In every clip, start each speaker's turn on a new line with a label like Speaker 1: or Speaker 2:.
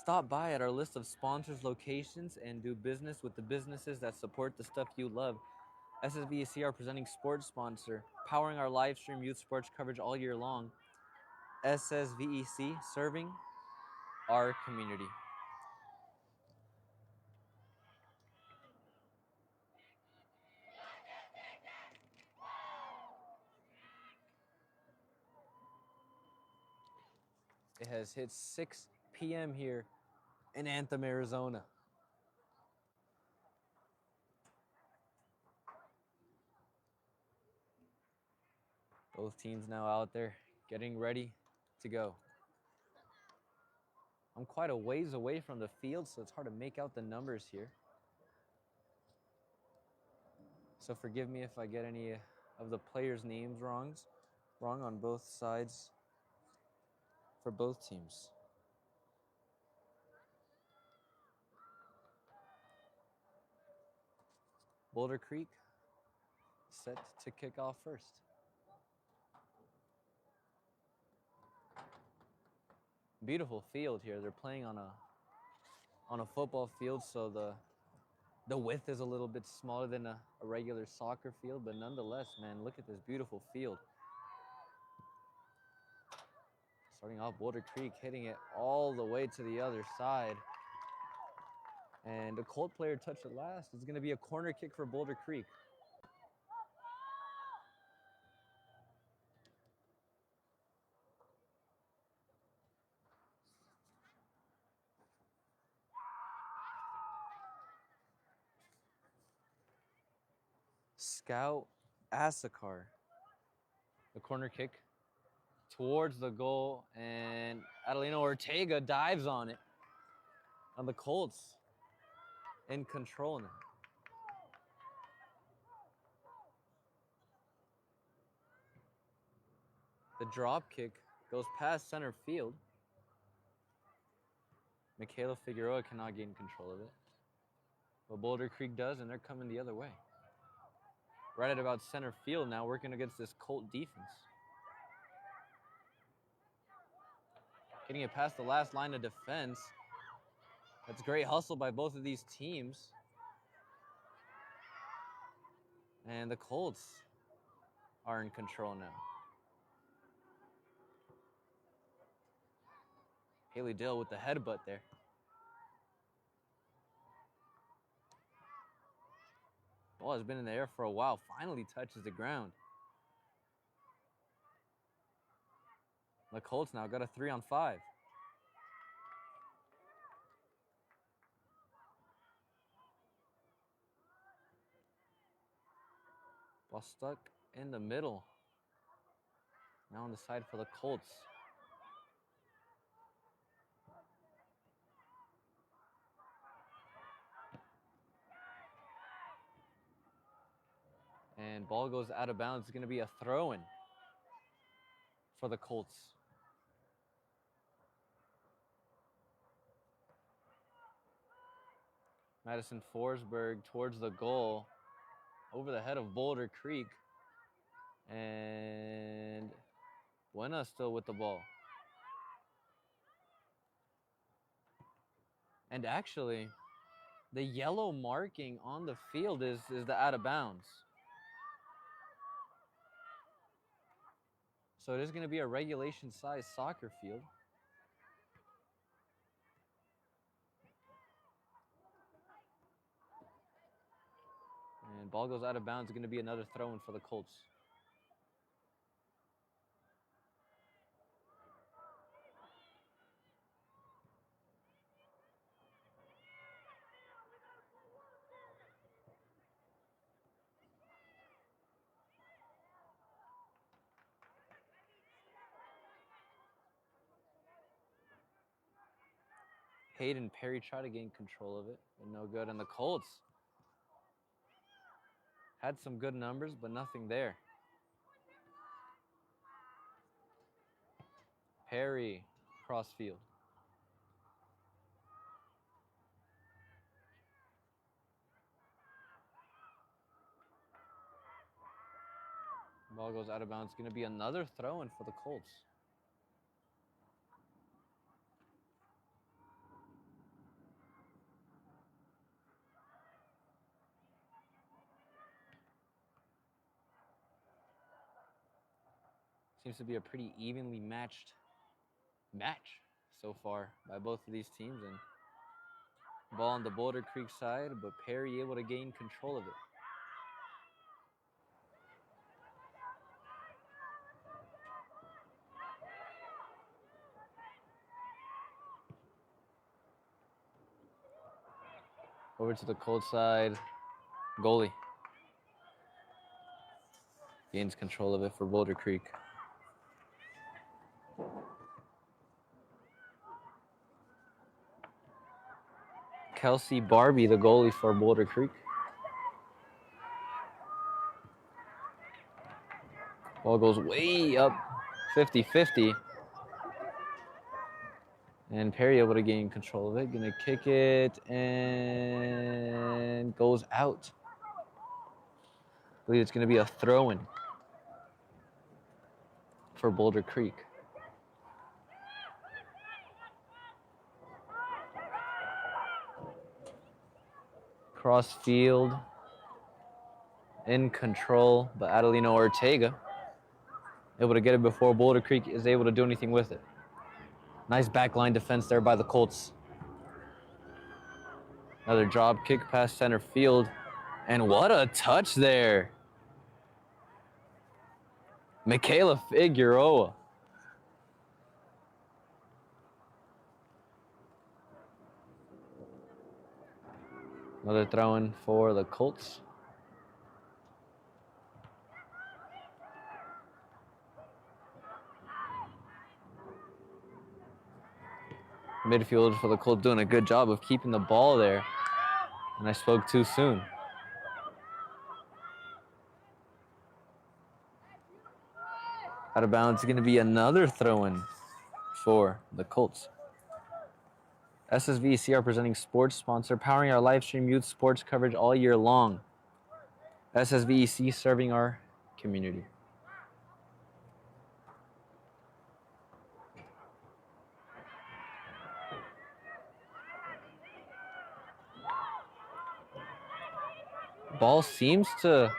Speaker 1: Stop by at our list of sponsors locations and do business with the businesses that support the stuff you love. SSVEC, our presenting sports sponsor, powering our live stream youth sports coverage all year long. SSVEC, serving our community. It has hit 6 p.m. here in Anthem, Arizona. Both teams now out there getting ready to go. I'm quite a ways away from the field, so it's hard to make out the numbers here. So forgive me if I get any of the players' names wrong on both sides for both teams. Boulder Creek set to kick off first. Beautiful field here. They're playing on a football field, so the width is a little bit smaller than a regular soccer field, but nonetheless, man, look at this beautiful field. Starting off, Boulder Creek hitting it all the way to the other side. And a Colt player touched it last. It's going to be a corner kick for Boulder Creek. Scout Asakar. The corner kick towards the goal, and Adelino Ortega dives on it. On the Colts in control now. The drop kick goes past center field. Michaela Figueroa cannot gain control of it. But Boulder Creek does, and they're coming the other way. Right at about center field now, working against this Colt defense. Getting it past the last line of defense. That's great hustle by both of these teams. And the Colts are in control now. Haley Dill with the headbutt there. Ball has been in the air for a while. Finally touches the ground. The Colts now got a 3-on-5. Ball stuck in the middle. Now on the side for the Colts. And ball goes out of bounds. It's going to be a throw-in for the Colts. Madison Forsberg towards the goal. Over the head of Boulder Creek. And Buena still with the ball. And actually, the yellow marking on the field is the out of bounds. So it is going to be a regulation-sized soccer field. And ball goes out of bounds. It's going to be another throw-in for the Colts. Hayden Perry tried to gain control of it, but no good. And the Colts had some good numbers, but nothing there. Perry, cross field. Ball goes out of bounds. It's going to be another throw-in for the Colts. Seems to be a pretty evenly matched match so far by both of these teams. And ball on the Boulder Creek side, but Perry able to gain control of it. Over to the Colts side, goalie gains control of it for Boulder Creek. Kelsey Barbie, the goalie for Boulder Creek. Ball goes way up, 50-50. And Perry able to gain control of it. Gonna kick it and goes out. I believe it's gonna be a throw-in for Boulder Creek. Cross field, in control, but Adelino Ortega able to get it before Boulder Creek is able to do anything with it. Nice backline defense there by the Colts. Another drop kick past center field, and what a touch there. Michaela Figueroa. Another throw-in for the Colts. Midfield for the Colts doing a good job of keeping the ball there. And I spoke too soon. Out of bounds, going to be another throw-in for the Colts. SSVEC presenting sports sponsor, powering our live stream youth sports coverage all year long. SSVEC serving our community. Ball seems to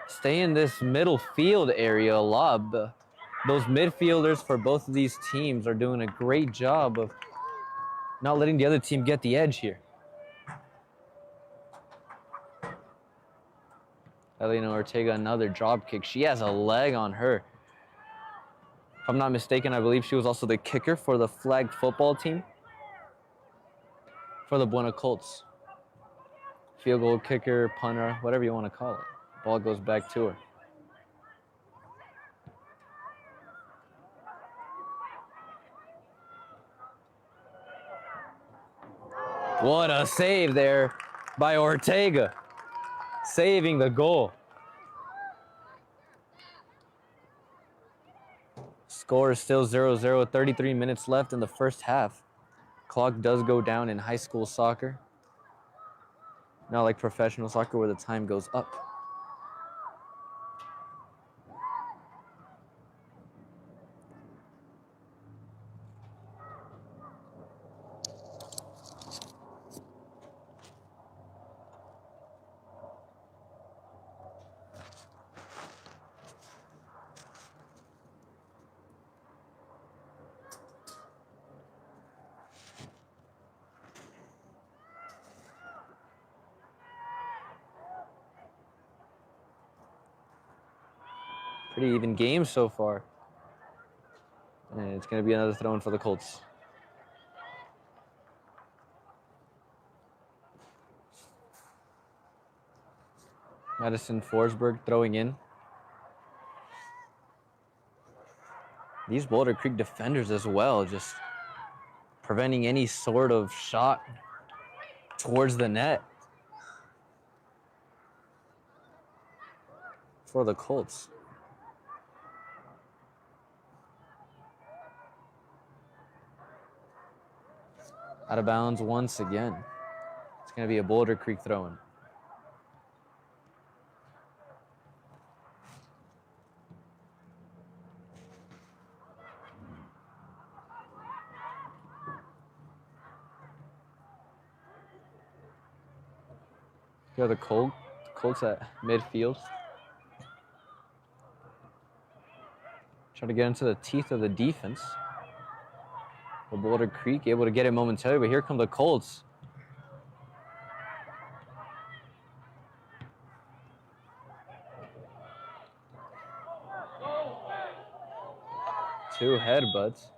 Speaker 1: stay in this middle field area a lot. Those midfielders for both of these teams are doing a great job of not letting the other team get the edge here. Elena Ortega, another drop kick. She has a leg on her. If I'm not mistaken, I believe she was also the kicker for the flag football team for the BUENA Colts. Field goal kicker, punter, whatever you want to call it. Ball goes back to her. What a save there by Ortega, saving the goal. Score is still 0-0, 33 minutes left in the first half. Clock does go down in high school soccer. Not like professional soccer where the time goes up. Pretty even game so far. And it's going to be another throw-in for the Colts. Madison Forsberg throwing in. These Boulder Creek defenders as well, just preventing any sort of shot towards the net for the Colts. Out of bounds once again. It's going to be a Boulder Creek throw-in. Here are the Colts at midfield. Try to get into the teeth of the defense. The Boulder Creek able to get it momentarily, but here come the Colts. Two headbutts.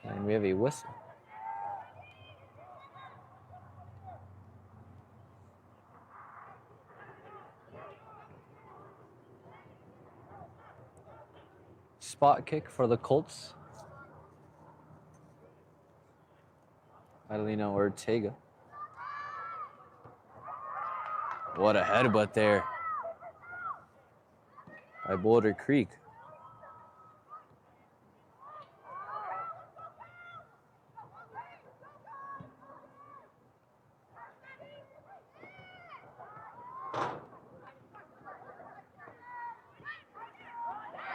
Speaker 1: And we have a whistle. Spot kick for the Colts. Adelina Ortega. What a headbutt there by Boulder Creek.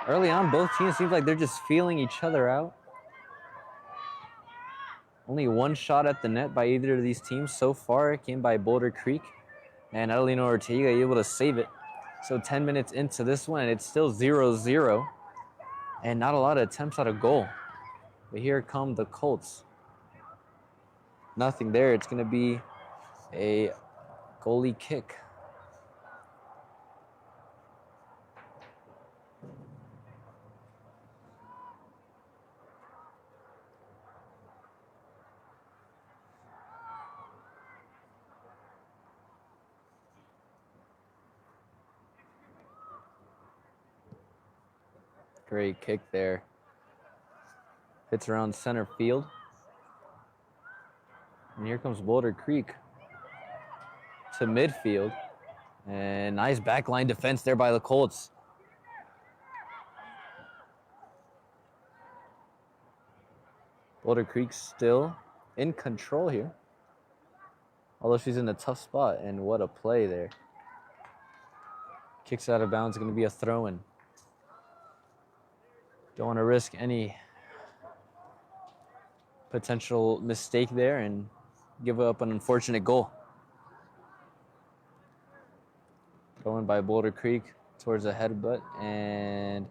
Speaker 1: Early on, both teams seems like they're just feeling each other out. Only one shot at the net by either of these teams so far. It came by Boulder Creek, and Adelina Ortega able to save it. So 10 minutes into this one, and it's still 0-0, and not a lot of attempts at a goal. But here come the Colts. Nothing there. It's going to be a goalie kick. Great kick there. Hits around center field. And here comes Boulder Creek to midfield. And nice backline defense there by the Colts. Boulder Creek still in control here. Although she's in a tough spot. And what a play there. Kicks out of bounds. Going to be a throw-in. Don't want to risk any potential mistake there and give up an unfortunate goal. Thrown by Boulder Creek towards a headbutt, and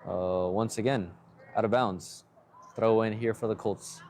Speaker 1: once again, out of bounds. Throw in here for the Colts.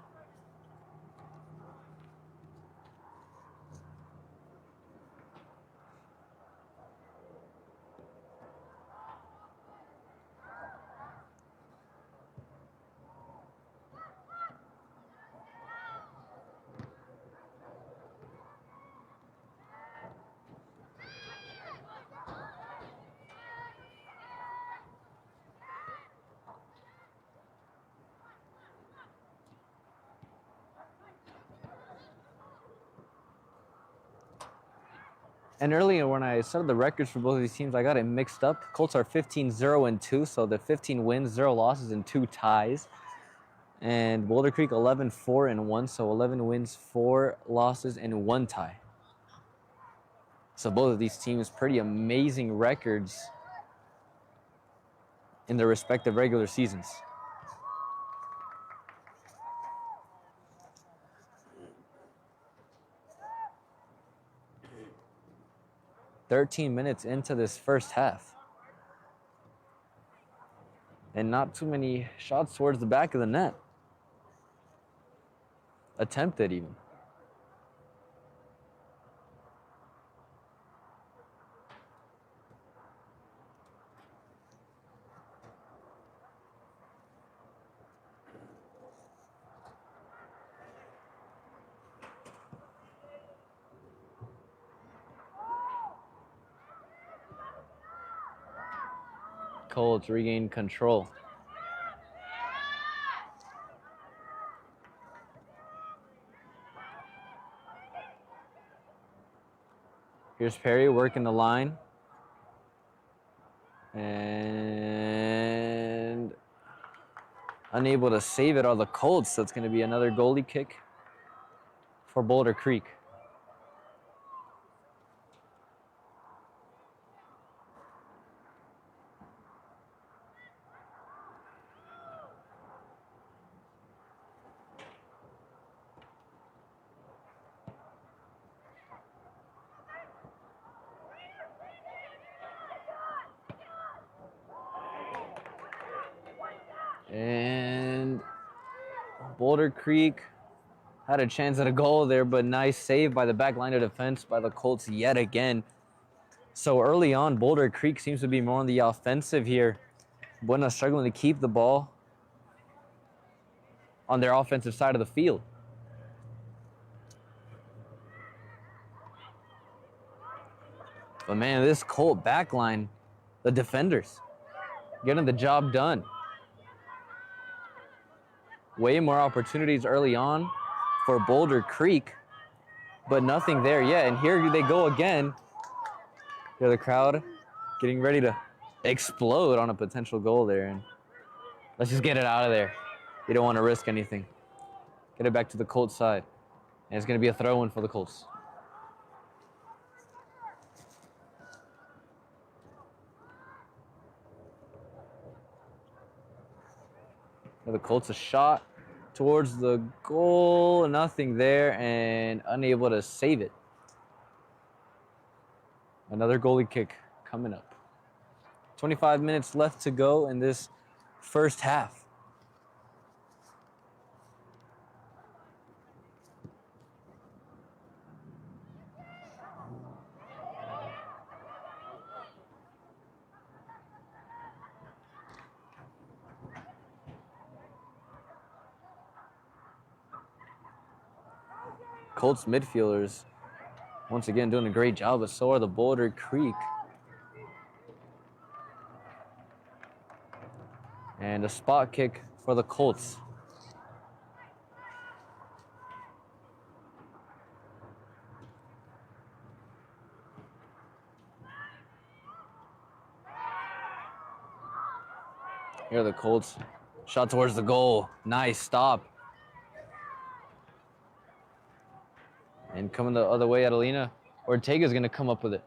Speaker 1: And earlier when I started the records for both of these teams, I got it mixed up. Colts are 15-0-2, so the 15 wins, 0 losses, and 2 ties. And Boulder Creek 11-4-1, so 11 wins, 4 losses, and 1 tie. So both of these teams pretty amazing records in their respective regular seasons. "13 minutes into this first half. And not too many shots towards the back of the net. Attempted even. Colts regain control. Here's Perry working the line. And unable to save it are the Colts, so it's going to be another goalie kick for Boulder Creek. And Boulder Creek had a chance at a goal there, but nice save by the back line of defense by the Colts yet again. So early on, Boulder Creek seems to be more on the offensive here. Buena struggling to keep the ball on their offensive side of the field. But man, this Colt backline, the defenders, getting the job done. Way more opportunities early on for Boulder Creek, but nothing there yet. And here they go again. Hear the crowd getting ready to explode on a potential goal there. And let's just get it out of there. You don't want to risk anything. Get it back to the Colts side. And it's going to be a throw-in for the Colts. The Colts a shot towards the goal. Nothing there and unable to save it. Another goalie kick coming up. 25 minutes left to go in this first half. Colts midfielders once again doing a great job, but so are the Boulder Creek. And a spot kick for the Colts. Here are the Colts. Shot towards the goal. Nice stop. And coming the other way, Adelina. Ortega's going to come up with it.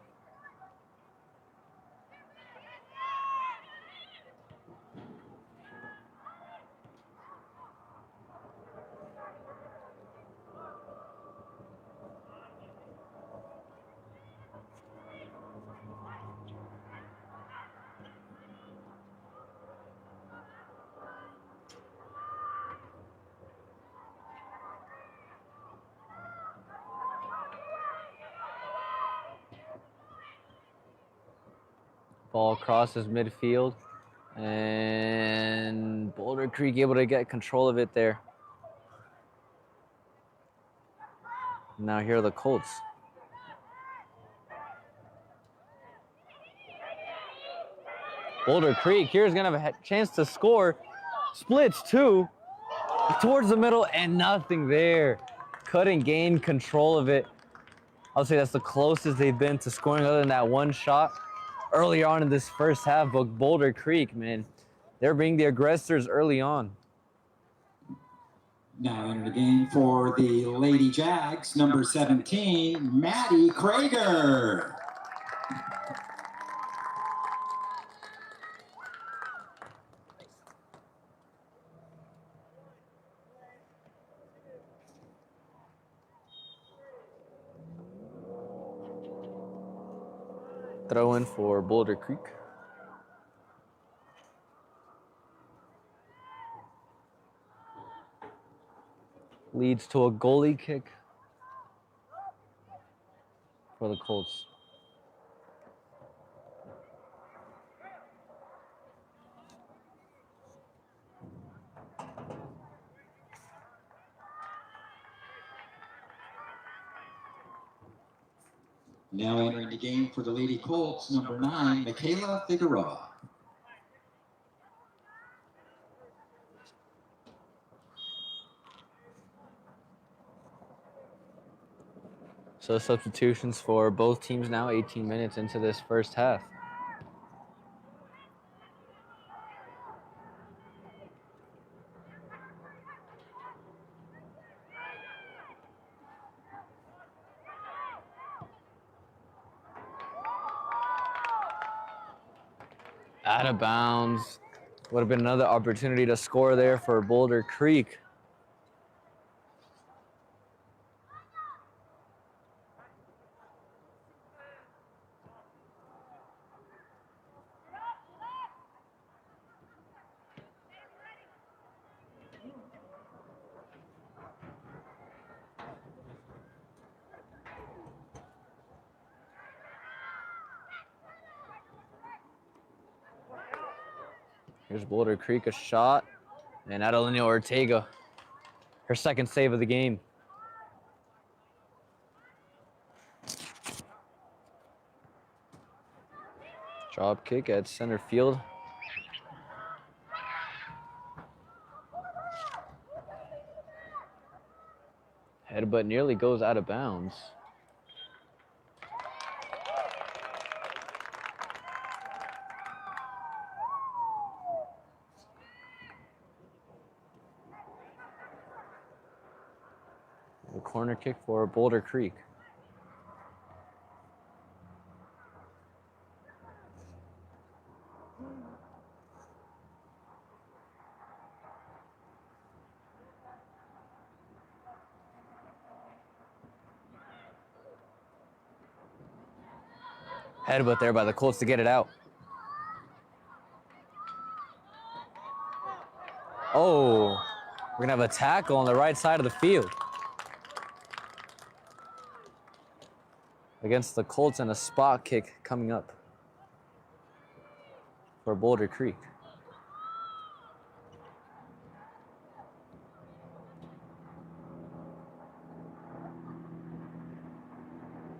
Speaker 1: Ball crosses midfield, and Boulder Creek able to get control of it there. Now here are the Colts. Boulder Creek here's gonna have a chance to score. Splits two towards the middle and nothing there. Couldn't gain control of it. I'll say that's the closest they've been to scoring other than that one shot earlier on in this first half. But Boulder Creek, man, they're being the aggressors early on.
Speaker 2: Now entering the game for the Lady Jags, number 17, Maddie Krager.
Speaker 1: Throw in for Boulder Creek. Leads to a goalie kick for the Colts.
Speaker 2: Now entering the game for the Lady Colts, number 9, Michaela Figueroa.
Speaker 1: So substitutions for both teams now, 18 minutes into this first half. Out of bounds. Would have been another opportunity to score there for Boulder Creek. Here's Boulder Creek, a shot. And Adelina Ortega, her second save of the game. Drop kick at center field. Headbutt nearly goes out of bounds. A corner kick for Boulder Creek. Headbutt there by the Colts to get it out. Oh, we're gonna have a tackle on the right side of the field against the Colts, and a spot kick coming up for Boulder Creek.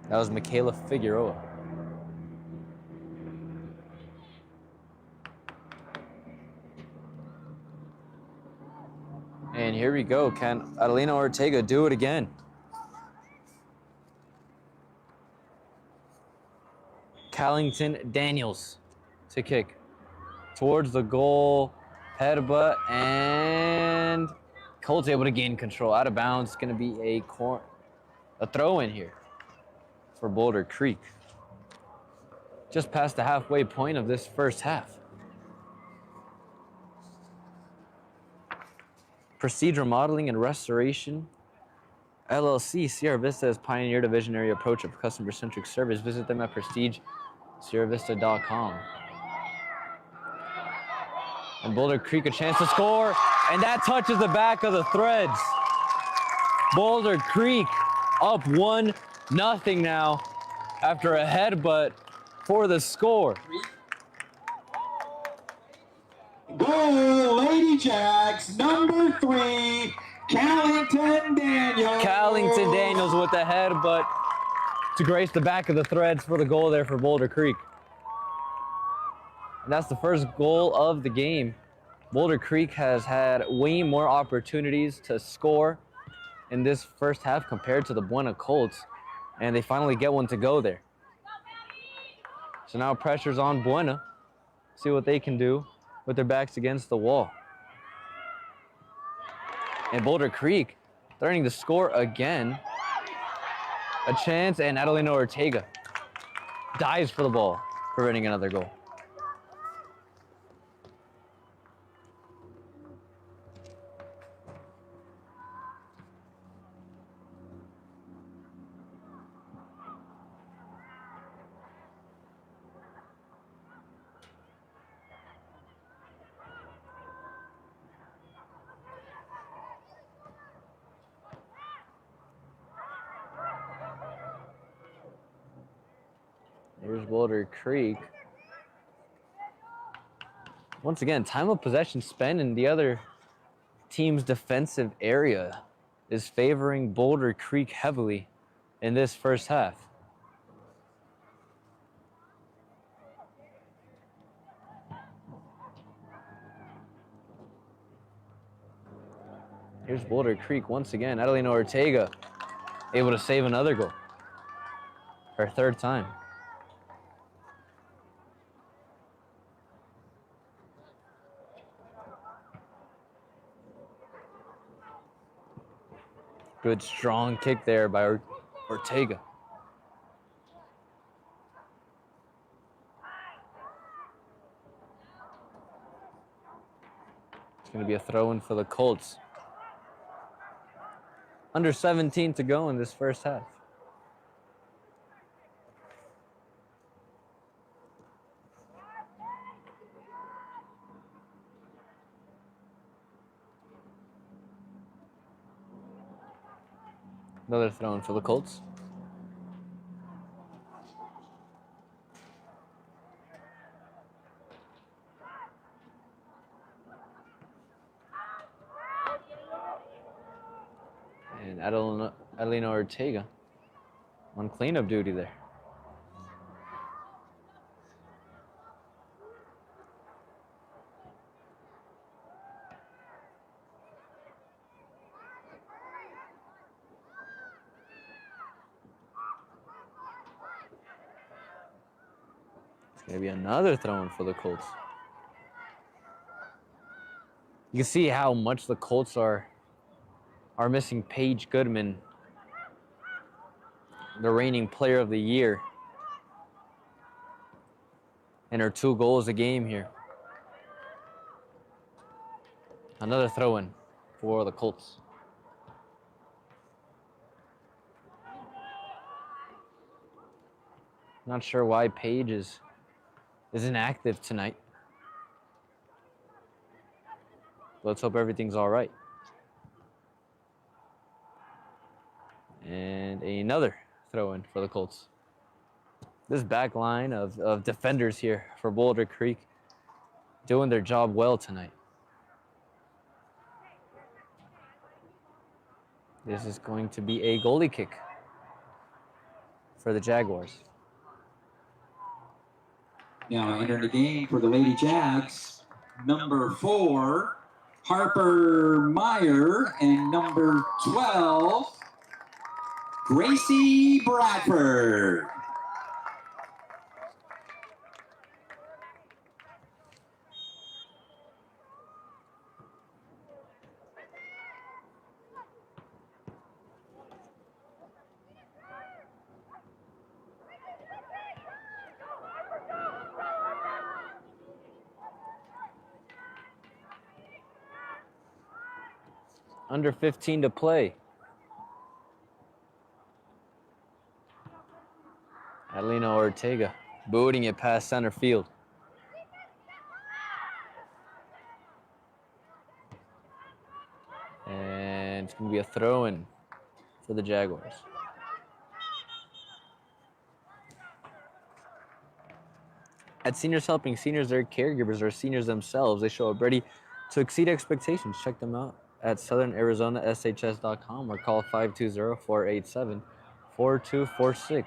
Speaker 1: That was Michaela Figueroa. And here we go. Can Adelina Ortega do it again? Callington Daniels to kick towards the goal. Headbutt, and Colts able to gain control. Out of bounds. It's going to be a throw in here for Boulder Creek. Just past the halfway point of this first half. Prestige Remodeling and Restoration LLC. Sierra Vista has pioneered a visionary approach of customer-centric service. Visit them at prestigesierravista.com. And Boulder Creek a chance to score, and that touches the back of the threads. Boulder Creek up 1-0 now after a headbutt for the score.
Speaker 2: Goal, Lady Jags, number 3, Callington Daniels.
Speaker 1: Callington Daniels with the headbutt to grace the back of the threads for the goal there for Boulder Creek. And that's the first goal of the game. Boulder Creek has had way more opportunities to score in this first half compared to the BUENA Colts, and they finally get one to go there. So now pressure's on BUENA. See what they can do with their backs against the wall. And Boulder Creek threatening to score again. A chance, and Adelina Ortega dives for the ball, preventing another goal. Here's Boulder Creek. Once again, time of possession spent in the other team's defensive area is favoring Boulder Creek heavily in this first half. Here's Boulder Creek once again. Adelina Ortega able to save another goal. Her third time. Good strong kick there by Ortega. It's going to be a throw-in for the Colts. Under 17 to go in this first half. Another throw-in for the Colts. Adelina Ortega on cleanup duty there. It's going to be another throw-in for the Colts. You can see how much the Colts are missing Paige Goodman, the reigning player of the year, and her 2 goals a game here. Another throw-in for the Colts. Not sure why Paige is inactive tonight. Let's hope everything's all right. And another throw-in for the Colts. This back line of defenders here for Boulder Creek doing their job well tonight. This is going to be a goalie kick for the Jaguars.
Speaker 2: Now entering the game for the Lady Jags, number 4, Harper Meyer, and number 12, Gracie Bradford.
Speaker 1: Under 15 to play. Adelina Ortega booting it past center field. And it's going to be a throw-in for the Jaguars. At Seniors Helping Seniors, their caregivers are seniors themselves. They show up ready to exceed expectations. Check them out at southernArizonaSHS.com or call 520-487-4246.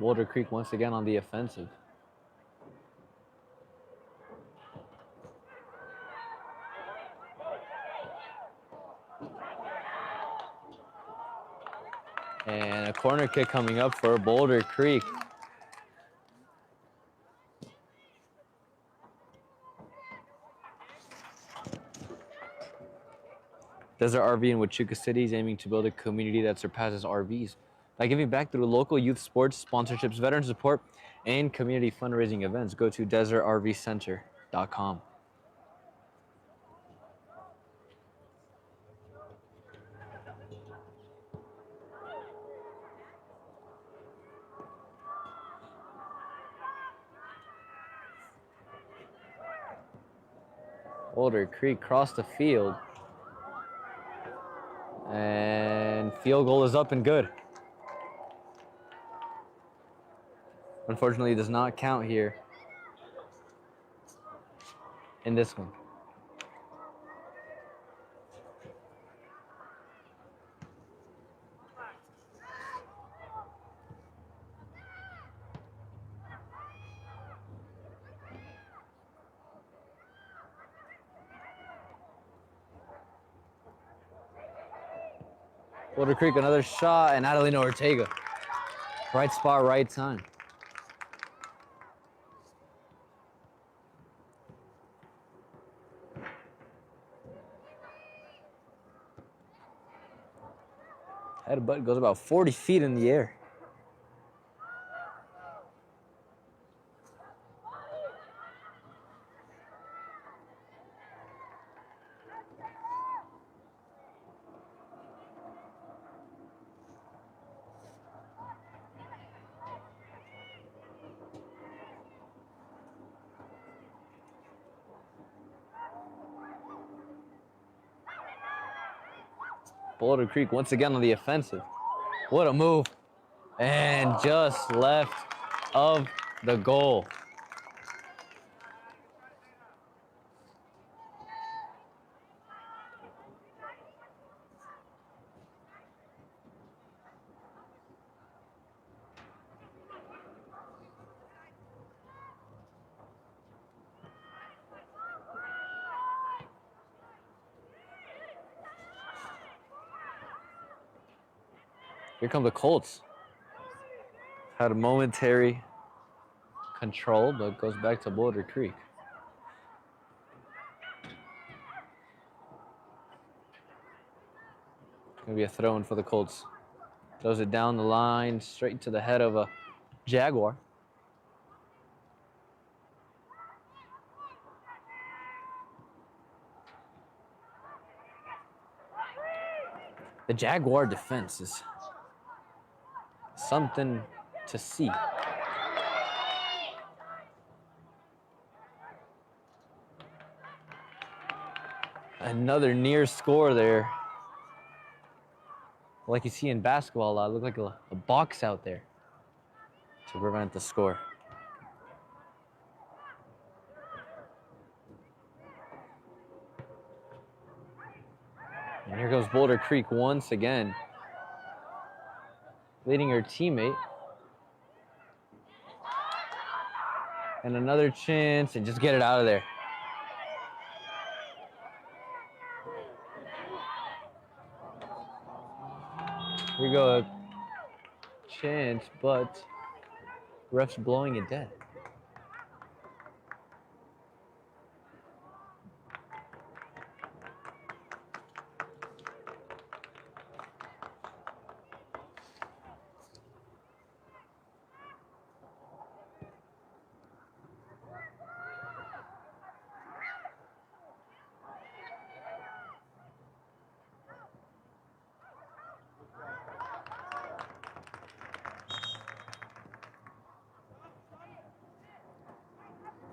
Speaker 1: Boulder Creek once again on the offensive. And a corner kick coming up for Boulder Creek. Desert RV in Huachuca City is aiming to build a community that surpasses RVs by giving back through local youth sports, sponsorships, veteran support, and community fundraising events. Go to desertrvcenter.com. Boulder Creek crossed the field. And field goal is up and good. Unfortunately, it does not count here in this one. Boulder Creek, another shot, and Adelina Ortega. Right spot, right time. Headbutt goes about 40 feet in the air. Boulder Creek once again on the offensive. What a move. And just left of the goal. Here come the Colts. Had a momentary control, but goes back to Boulder Creek. Gonna be a throw-in for the Colts. Throws it down the line, straight to the head of a Jaguar. The Jaguar defense is something to see. Another near score there. Like you see in basketball a lot, look like a box out there to prevent the score. And here goes Boulder Creek once again, leading her teammate. And another chance, and just get it out of there. Here we go, a chance, but ref's blowing it dead.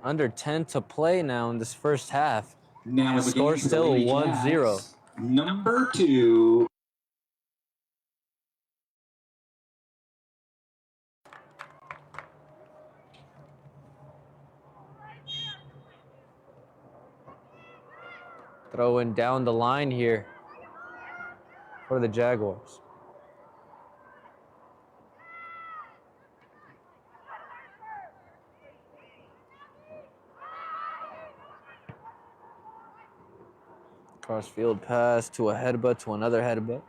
Speaker 1: Under 10 to play now in this first half.
Speaker 2: Now
Speaker 1: the score still 1-0.
Speaker 2: Number 2.
Speaker 1: Throwing down the line here for the Jaguars. Cross-field pass to a headbutt to another headbutt.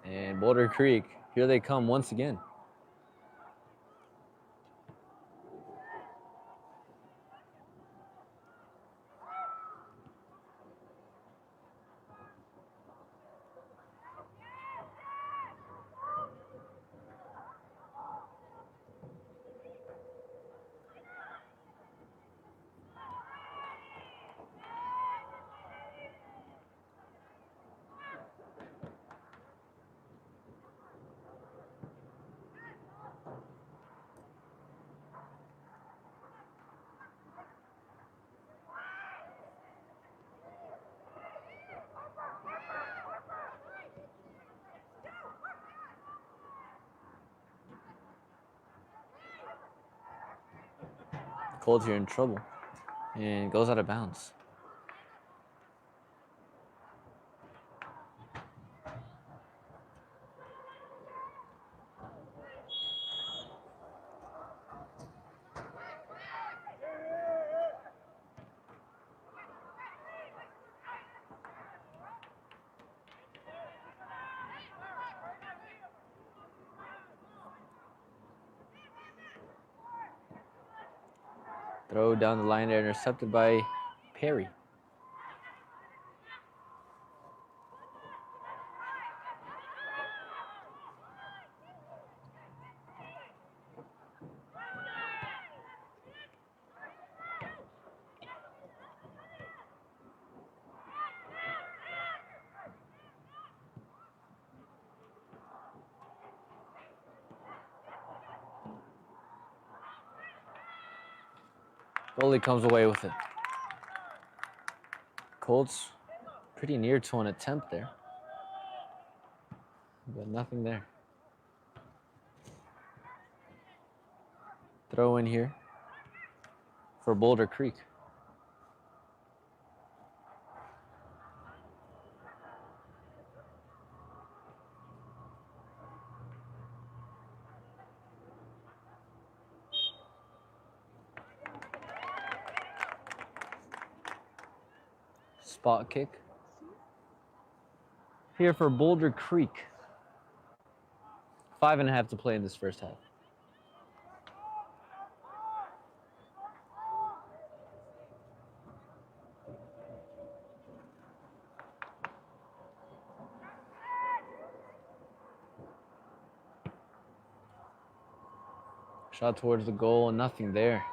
Speaker 1: And Boulder Creek, here they come once again. Colts here in trouble and goes out of bounds. Throw down the line there, intercepted by Perry. Goalie comes away with it. Colts pretty near to an attempt there, but nothing there. Throw in here for Boulder Creek. Spot kick here for Boulder Creek. 5.5 to play in this first half. Shot towards the goal, nothing there.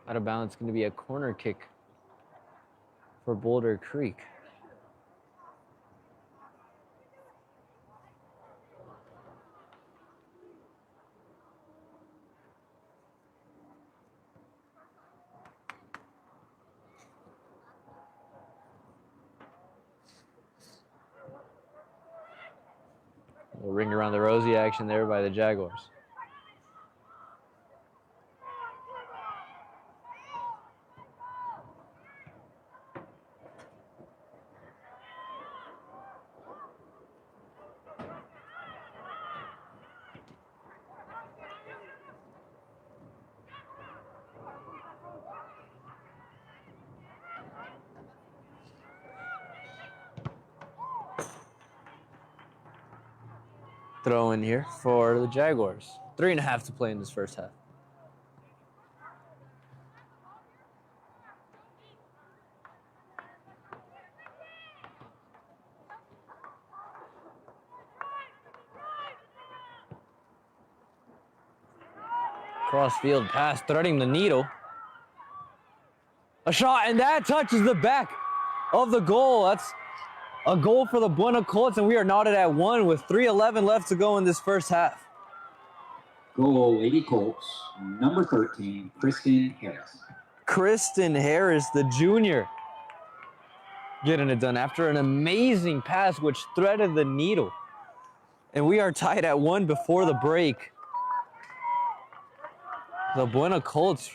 Speaker 1: Out of bounds, going to be a corner kick for Boulder Creek. A ring around the rosy action there by the Jaguars. Throw in here for the Jaguars. 3.5 to play in this first half. Cross-field pass, threading the needle. A shot, and that touches the back of the goal. That's a goal for the BUENA Colts, and we are knotted at 1 with 3:11 left to go in this first half.
Speaker 2: Goal, Lady Colts, number 13, Kristen Harris.
Speaker 1: Kristen Harris, the junior, getting it done after an amazing pass which threaded the needle. And we are tied at 1 before the break. The BUENA Colts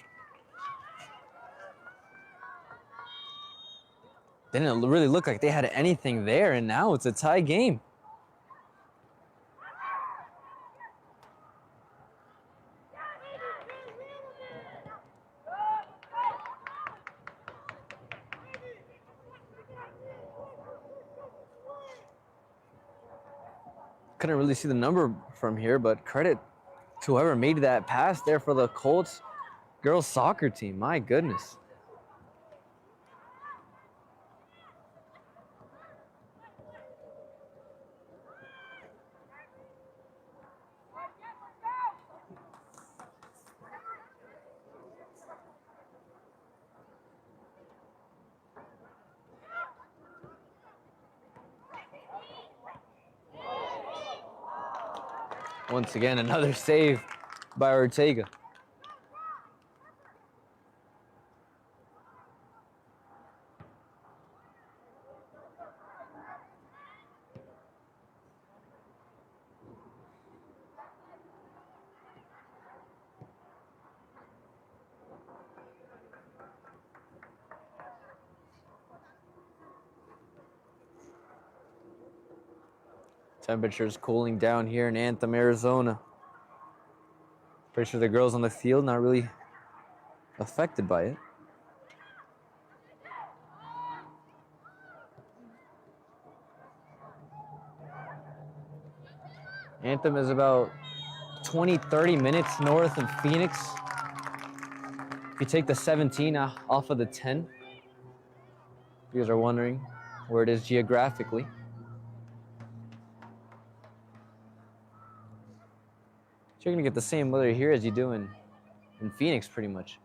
Speaker 1: didn't really look like they had anything there, and now it's a tie game. Couldn't really see the number from here, but credit to whoever made that pass there for the Colts girls soccer team. My goodness. Once again, another save by Ortega. Temperatures cooling down here in Anthem, Arizona. Pretty sure the girls on the field not really affected by it. Anthem is about 20, 30 minutes north of Phoenix. If you take the 17 off of the 10, if you guys are wondering where it is geographically. So you're gonna get the same weather here as you do in Phoenix, pretty much.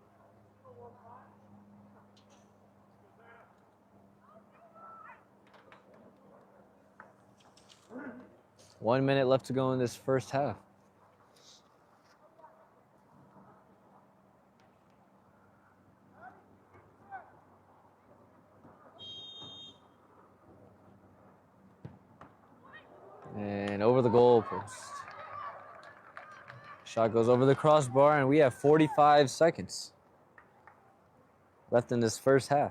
Speaker 1: One minute left to go in this first half. And over the goalpost. Shot goes over the crossbar, and we have 45 seconds left in this first half.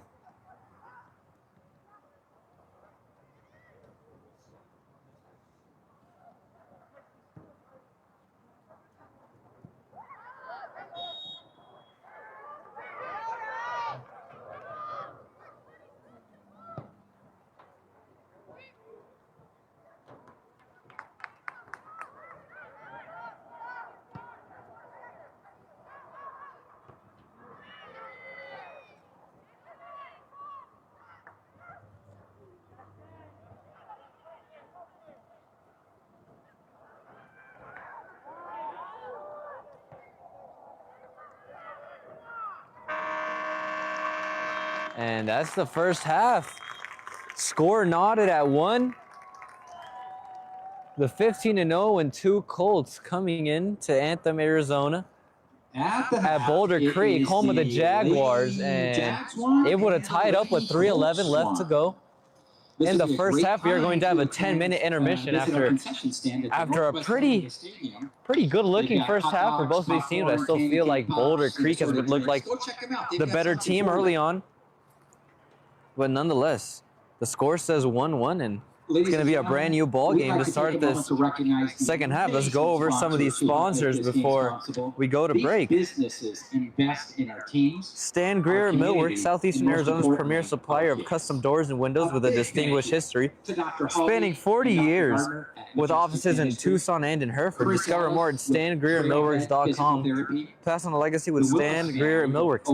Speaker 1: And that's the first half. Score knotted at 1. The 15-0 and 2 Colts coming in to Anthem, Arizona. At Boulder Creek, home of the Jaguars, and able to tie it up with 3:11 left to go. In the first half, we are going to have a 10-minute intermission after a pretty good-looking first half for both of these teams. I still feel like Boulder Creek has looked like the better team early on. But nonetheless, the score says 1-1, and it's going to be a brand new ball game to start this second half. Let's go over some of these sponsors before we go to break. Stan Greer Millworks, Southeastern Arizona's premier supplier of custom doors and windows with a distinguished history, spanning 40 years with offices in Tucson and in Hereford. Discover more at StanGreerMillworks.com. Pass on the legacy with Stan Greer Millworks.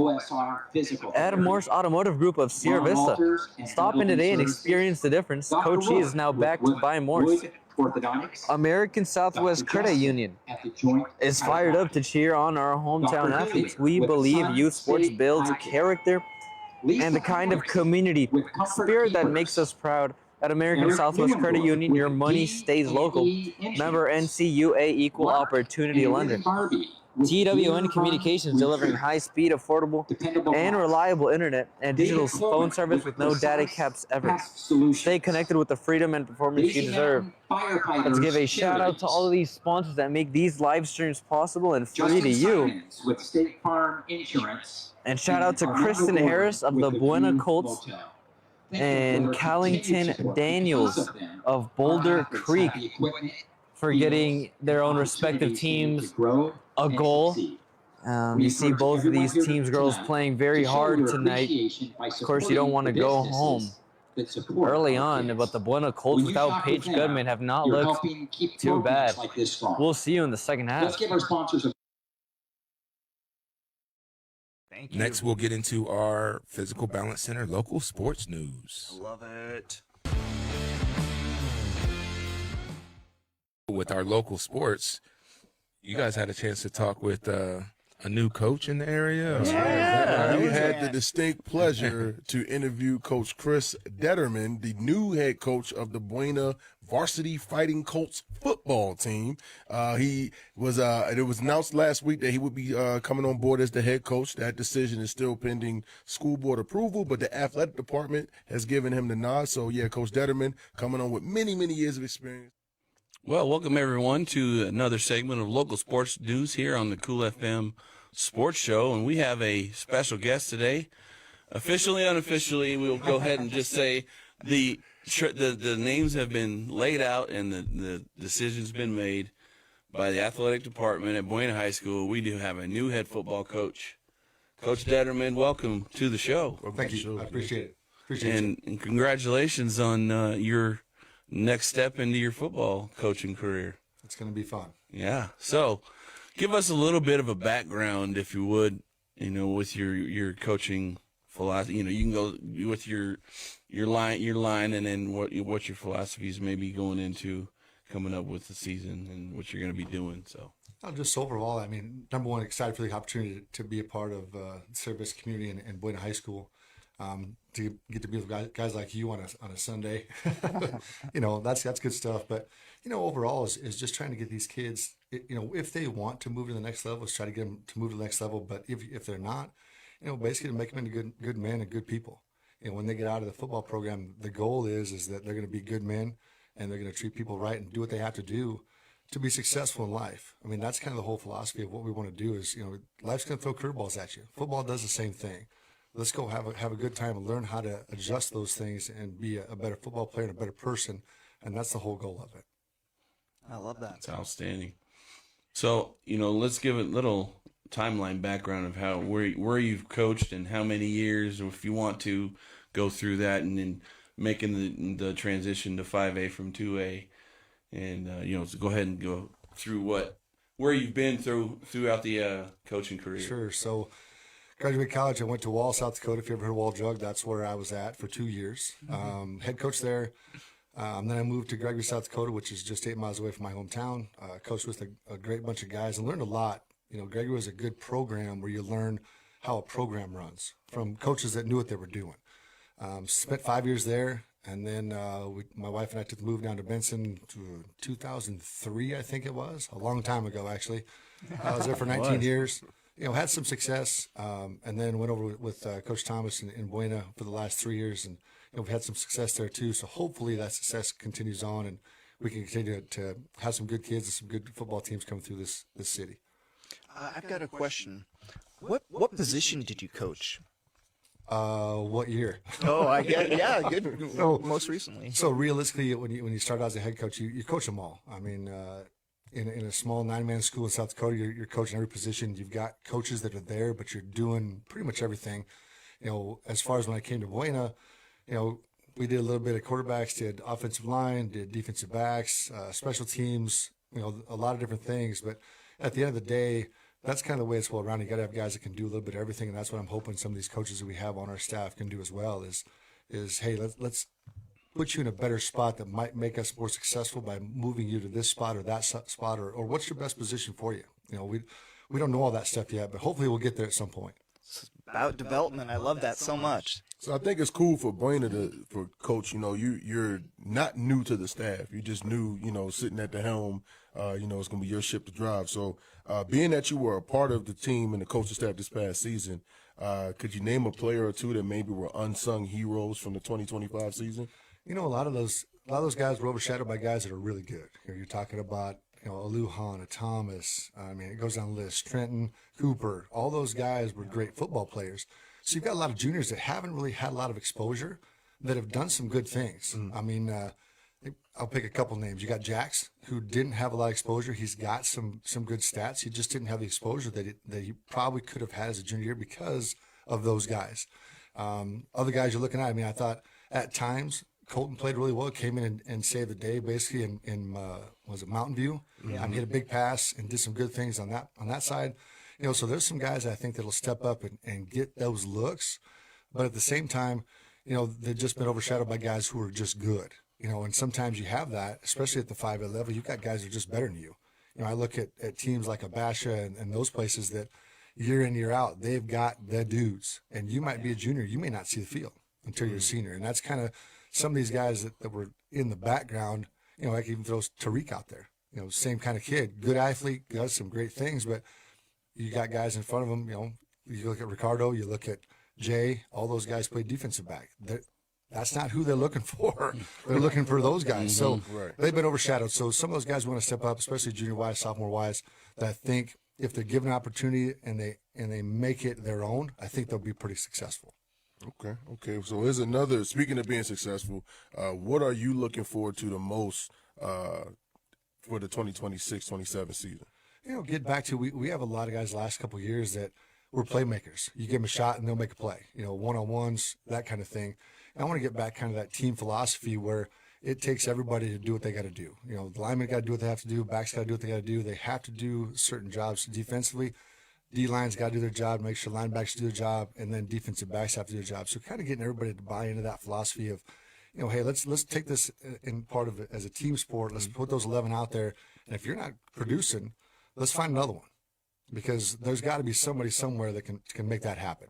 Speaker 1: At MORSE Automotive Group of Sierra Vista. Stop in today and experience the difference. COCHISE is now backed by MORSE. American Southwest Credit Union is fired up to cheer on our hometown athletes. We believe youth sports builds character and the kind of community spirit that makes us proud. At American Southwest Credit Union, your money stays local. Member NCUA Equal Opportunity Lender. TWN Communications, delivering high-speed, affordable, and reliable internet and digital phone service with no data caps ever. Stay connected with the freedom and performance you deserve. Let's give a shout-out to all of these sponsors that make these live streams possible and free to you. And shout-out to Kristen Harris of the BUENA COLTS and Callington Daniels of Boulder Creek for getting their own respective teams a goal. You see both of these teams, girls, playing very hard tonight. Of course, you don't want to go home early on, but the BUENA COLTS without Paige Goodman have not looked too bad. We'll see you in the second half.
Speaker 3: Next, we'll get into our Physical Balance Center local sports news.
Speaker 4: I love it.
Speaker 3: With our local sports, you guys had a chance to talk with a new coach in the area.
Speaker 4: Yeah.
Speaker 5: We had the distinct pleasure to interview Coach Chris Detterman, the new head coach of the BUENA Varsity Fighting Colts football team. It was announced last week that he would be coming on board as the head coach. That decision is still pending school board approval, but the athletic department has given him the nod. So, yeah, Coach Detterman coming on with many, many years of experience.
Speaker 4: Well, welcome everyone to another segment of local sports news here on the Cool FM Sports Show, and we have a special guest today. Officially, unofficially, we'll go ahead and just say the names have been laid out and the decision's been made by the athletic department at BUENA High School. We do have a new head football coach. Coach Detterman, welcome to the show.
Speaker 5: Well, thank you. I appreciate it.
Speaker 4: And congratulations on your next step into your football coaching career.
Speaker 5: It's going to be fun.
Speaker 4: Yeah. So give us a little bit of a background, if you would, with your coaching philosophy. You can go with your line, and then what your philosophies may be going into coming up with the season and what you're going to be doing. So.
Speaker 6: Just overall, I mean, number one, excited for the opportunity to be a part of the service community in Buena High School. To get to be with guys like you on a Sunday, that's good stuff. But overall is just trying to get these kids, if they want to move to the next level, is try to get them to move to the next level. But if they're not, basically to make them into good men and good people. When they get out of the football program, the goal is that they're going to be good men and they're going to treat people right and do what they have to do to be successful in life. I mean, that's kind of the whole philosophy of what we want to do is, life's going to throw curveballs at you. Football does the same thing. Let's go have a good time and learn how to adjust those things and be a better football player and a better person. And that's the whole goal of it.
Speaker 7: I love that.
Speaker 4: That's outstanding. So, let's give a little timeline background of where you've coached and how many years, if you want to go through that, and then making the transition to 5A from 2A. And, so go ahead and go through where you've been throughout the coaching career.
Speaker 6: Sure. So, graduated college, I went to Wall, South Dakota. If you ever heard of Wall Drug, that's where I was at for 2 years. Head coach there. Then I moved to Gregory, South Dakota, which is just 8 miles away from my hometown. Coached with a great bunch of guys and learned a lot. Gregory was a good program where you learn how a program runs from coaches that knew what they were doing. Spent 5 years there. And then my wife and I took the move down to Benson to 2003, I think it was, a long time ago, actually. I was there for 19 years. Had some success, and then went over with Coach Thomas in Buena for the last 3 years, and we've had some success there too. So hopefully that success continues on, and we can continue to have some good kids and some good football teams come through this city.
Speaker 7: I've got a question. What position did you coach?
Speaker 6: What year?
Speaker 7: Oh, I get yeah, good.
Speaker 6: So,
Speaker 7: most recently.
Speaker 6: So realistically, when you start out as a head coach, you coach them all. I mean, in a small 9-man school in South Dakota, you're coaching every position. You've got coaches that are there, but you're doing pretty much everything. As far as when I came to Buena, we did a little bit of quarterbacks, did offensive line, did defensive backs, special teams, a lot of different things. But at the end of the day, that's kind of the way it's all around. You got to have guys that can do a little bit of everything, and that's what I'm hoping some of these coaches that we have on our staff can do as well. Is hey, let's put you in a better spot that might make us more successful by moving you to this spot or that spot, or what's your best position for you. We don't know all that stuff yet, but hopefully we'll get there at some point.
Speaker 7: It's about development. I love that so much.
Speaker 5: So I think it's cool for Buena for Coach, you're not new to the staff. You just new, sitting at the helm, it's going to be your ship to drive. So being that you were a part of the team and the coaching staff this past season, could you name a player or two that maybe were unsung heroes from the 2025 season?
Speaker 6: A lot of those guys were overshadowed by guys that are really good. You're talking about, a Lujan, a Thomas. I mean, it goes down the list. Trenton, Cooper, all those guys were great football players. So you've got a lot of juniors that haven't really had a lot of exposure that have done some good things. I mean, I'll pick a couple names. You got Jax, who didn't have a lot of exposure. He's got some good stats. He just didn't have the exposure that he probably could have had as a junior year because of those guys. Other guys you're looking at, I mean, I thought at times Colton played really well, came in and saved the day basically in was it Mountain View? Yeah. He had a big pass and did some good things on that side. So there's some guys I think that'll step up and get those looks. But at the same time, they've just been overshadowed by guys who are just good. And sometimes you have that, especially at the 5A level, you've got guys who are just better than you. I look at teams like Abasha and those places that year in, year out, they've got the dudes. And you might be a junior, you may not see the field until you're a senior. And that's kind of some of these guys that were in the background. I can even throw Tariq out there. Same kind of kid, good athlete, does some great things, but you got guys in front of him. You look at Ricardo, you look at Jay, all those guys play defensive back. That's not who they're looking for. They're looking for those guys. So they've been overshadowed. So some of those guys want to step up, especially junior-wise, sophomore-wise, that I think if they're given an opportunity and they make it their own, I think they'll be pretty successful.
Speaker 5: Okay. So here's another, speaking of being successful, what are you looking forward to the most for the 2026-27 season?
Speaker 6: Get back to, we have a lot of guys the last couple of years that were playmakers. You give them a shot and they'll make a play, one-on-ones, that kind of thing. And I want to get back kind of that team philosophy where it takes everybody to do what they got to do. You know, the linemen got to do what they have to do. Backs got to do what they got to do. They have to do certain jobs defensively. D-line's got to do their job, make sure linebackers do their job, and then defensive backs have to do their job. So kind of getting everybody to buy into that philosophy of, you know, hey, let's take this in part of it as a team sport. Let's put those 11 out there, and if you're not producing, let's find another one, because there's got to be somebody somewhere that can make that happen.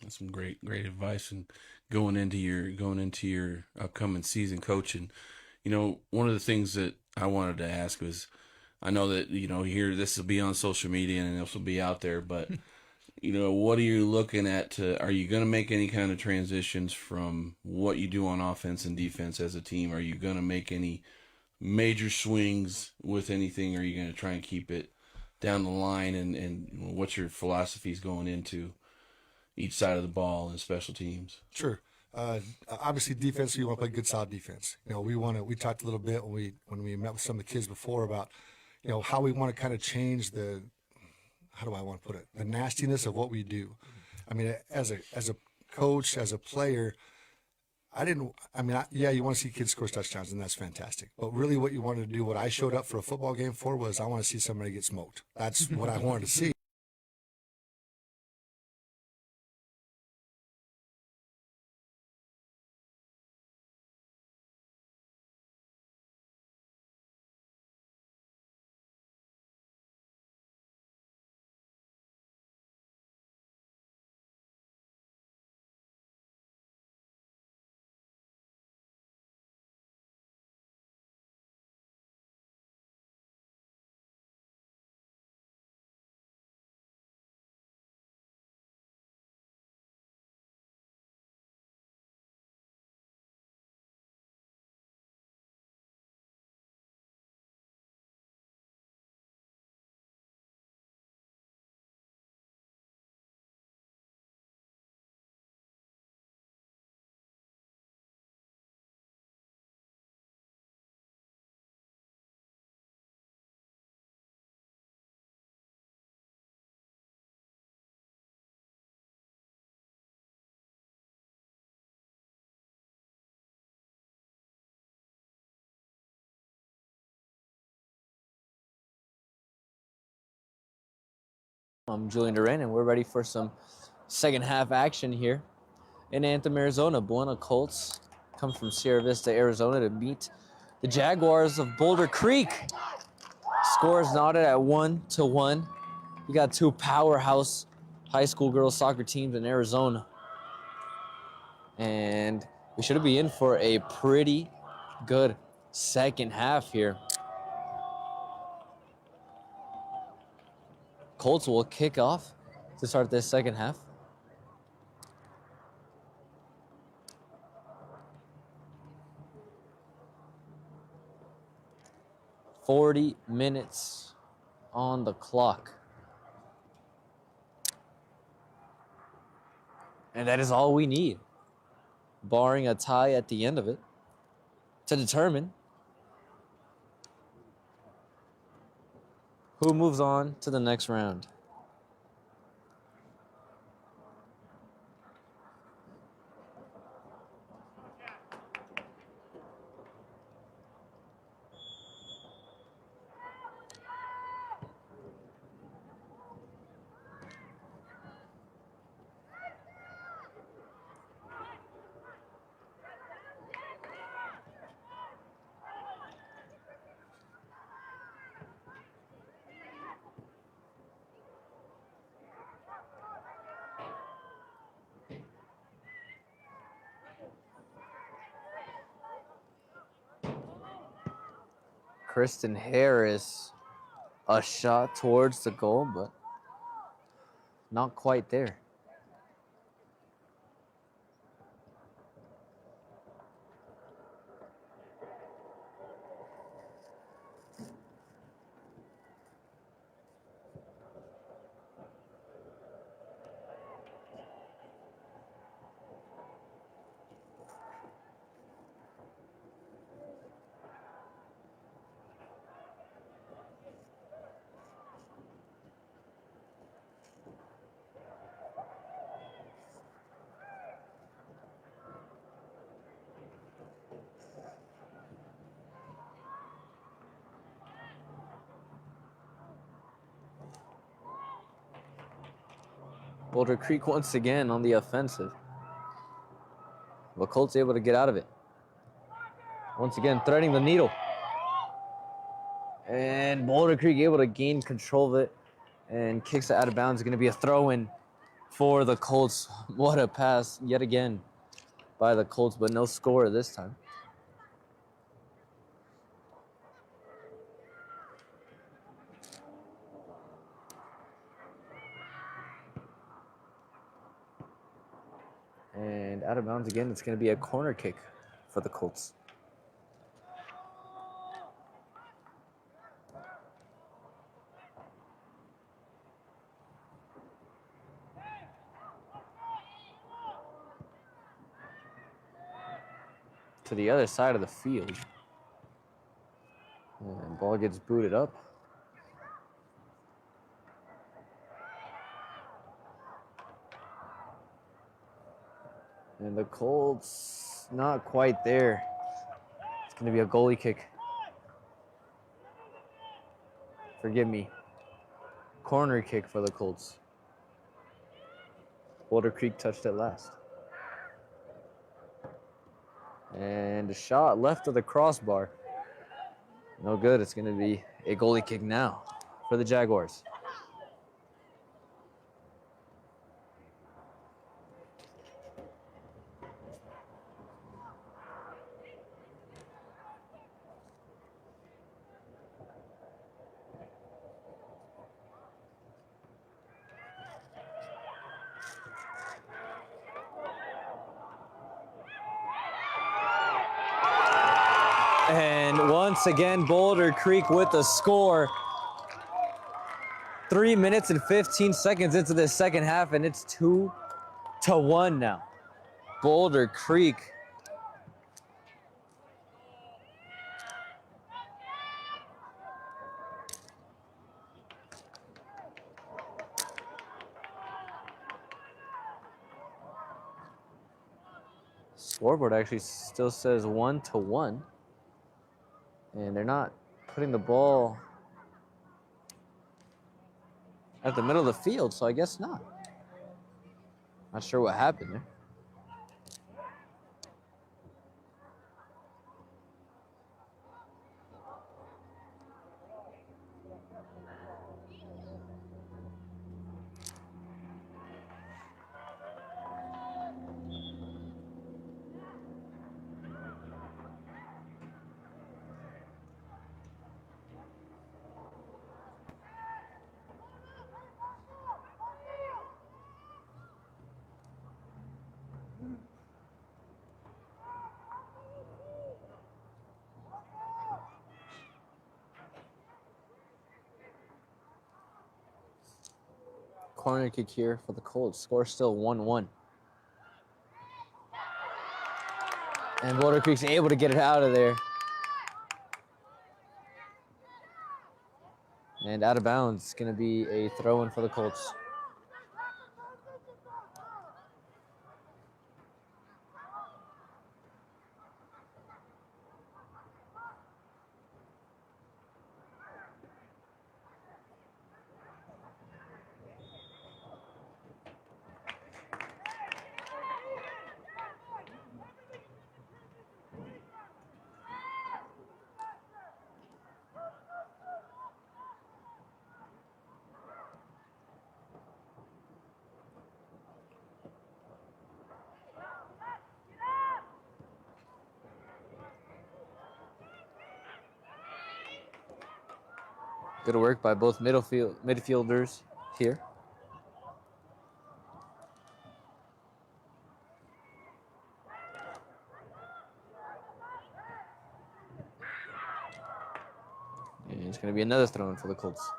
Speaker 4: That's some great advice, and going into your upcoming season, Coach. And you know, one of the things that I wanted to ask was, I know that, you know, here this will be on social media and this will be out there, but you know, what are you looking at are you going to make any kind of transitions from what you do on offense and defense as a team? Are you going to make any major swings with anything? Or are you going to try and keep it down the line? And what's your philosophies going into each side of the ball and special teams?
Speaker 6: Sure. Obviously, defense, we want to play good, solid defense. You know, we talked a little bit when we met with some of the kids before about, you know, how we want to kind of change how do I want to put it, the nastiness of what we do. I mean, as a coach, as a player, yeah, you want to see kids score touchdowns, and that's fantastic. But really what you wanted to do, what I showed up for a football game for, was I want to see somebody get smoked. That's what I wanted to see.
Speaker 1: I'm Julian Duran, and we're ready for some second half action here in Anthem, Arizona. BUENA COLTS come from Sierra Vista, Arizona to meet the Jaguars of Boulder Creek. Score is knotted at 1-1. We got two powerhouse high school girls soccer teams in Arizona. And we should be in for a pretty good second half here. Colts will kick off to start this second half. "40 minutes on the clock." And that is all we need, barring a tie at the end of it, to determine who moves on to the next round. Kristen Harris, a shot towards the goal, but not quite there. Boulder Creek once again on the offensive. But Colts able to get out of it. Once again, threading the needle. And Boulder Creek able to gain control of it and kicks it out of bounds. It's going to be a throw-in for the Colts. What a pass yet again by the Colts, but no score this time. And out of bounds again, it's going to be a corner kick for the Colts. To the other side of the field. And ball gets booted up. And the Colts not quite there. It's going to be a goalie kick. Forgive me. Corner kick for the Colts. Boulder Creek touched it last. And a shot left of the crossbar. No good. It's going to be a goalie kick now for the Jaguars. And once again, Boulder Creek with the score. 3 minutes and 15 seconds into the second half, and it's 2-1 now. Boulder Creek. Scoreboard actually still says 1-1. And they're not putting the ball at the middle of the field, so I guess not. Not sure what happened there. Corner kick here for the Colts. Score still 1-1. And Boulder Creek's able to get it out of there. And out of bounds. It's going to be a throw-in for the Colts. Good work by both midfielders here. And it's going to be another throw-in for the Colts.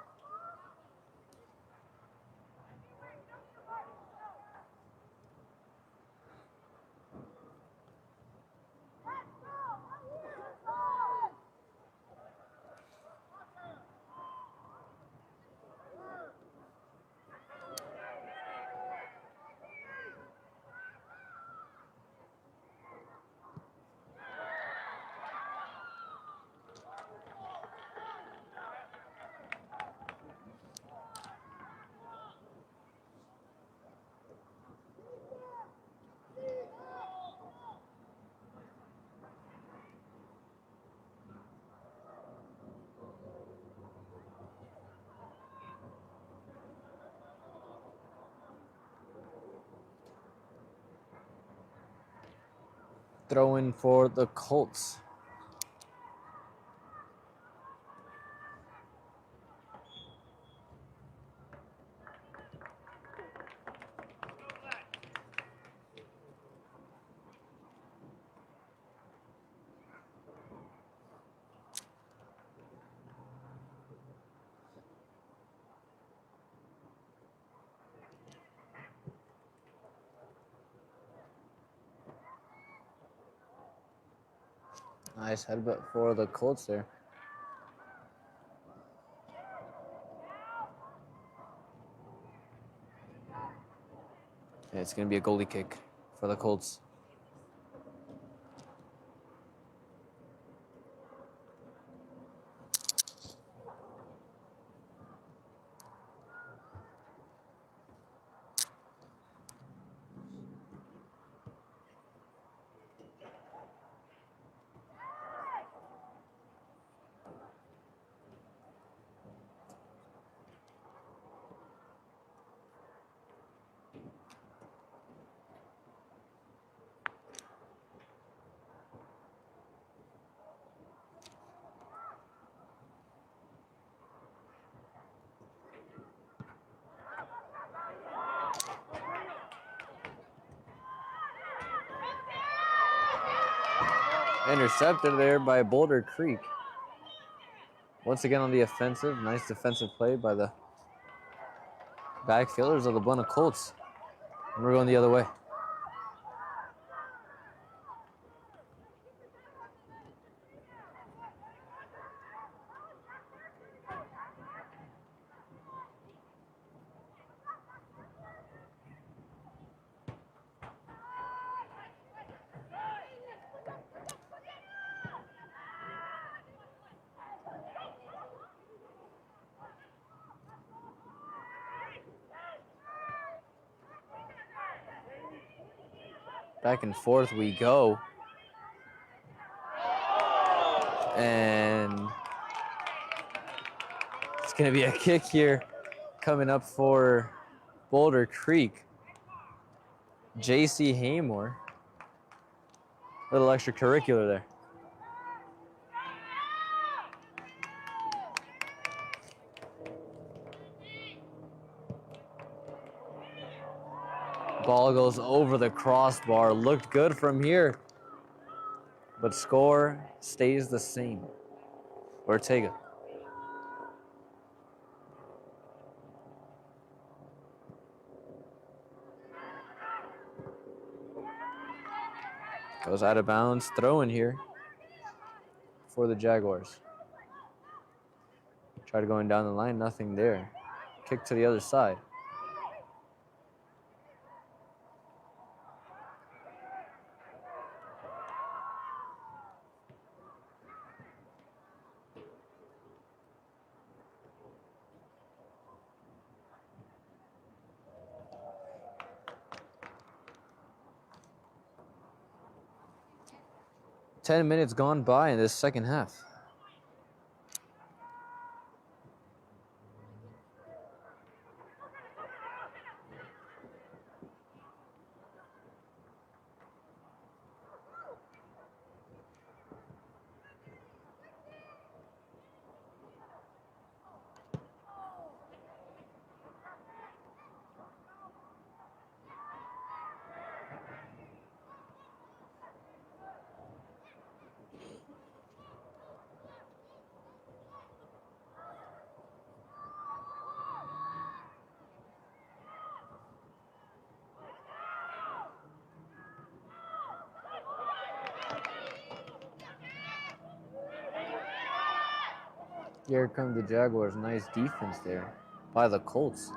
Speaker 1: throw-in for the Colts. Nice headbutt for the Colts there. Yeah, it's going to be a goalie kick for the Colts. Intercepted there by Boulder Creek. Once again on the offensive. Nice defensive play by the backfielders of the BUENA Colts. And we're going the other way. Back and forth we go. And it's going to be a kick here coming up for Boulder Creek. J.C. Haymore. Little extracurricular there. Ball goes over the crossbar. Looked good from here. But score stays the same. Ortega. Goes out of bounds. Throw in here for the Jaguars. Tried going down the line. Nothing there. Kick to the other side. Ten minutes gone by in this second half. Here come the Jaguars. Nice defense there by the Colts.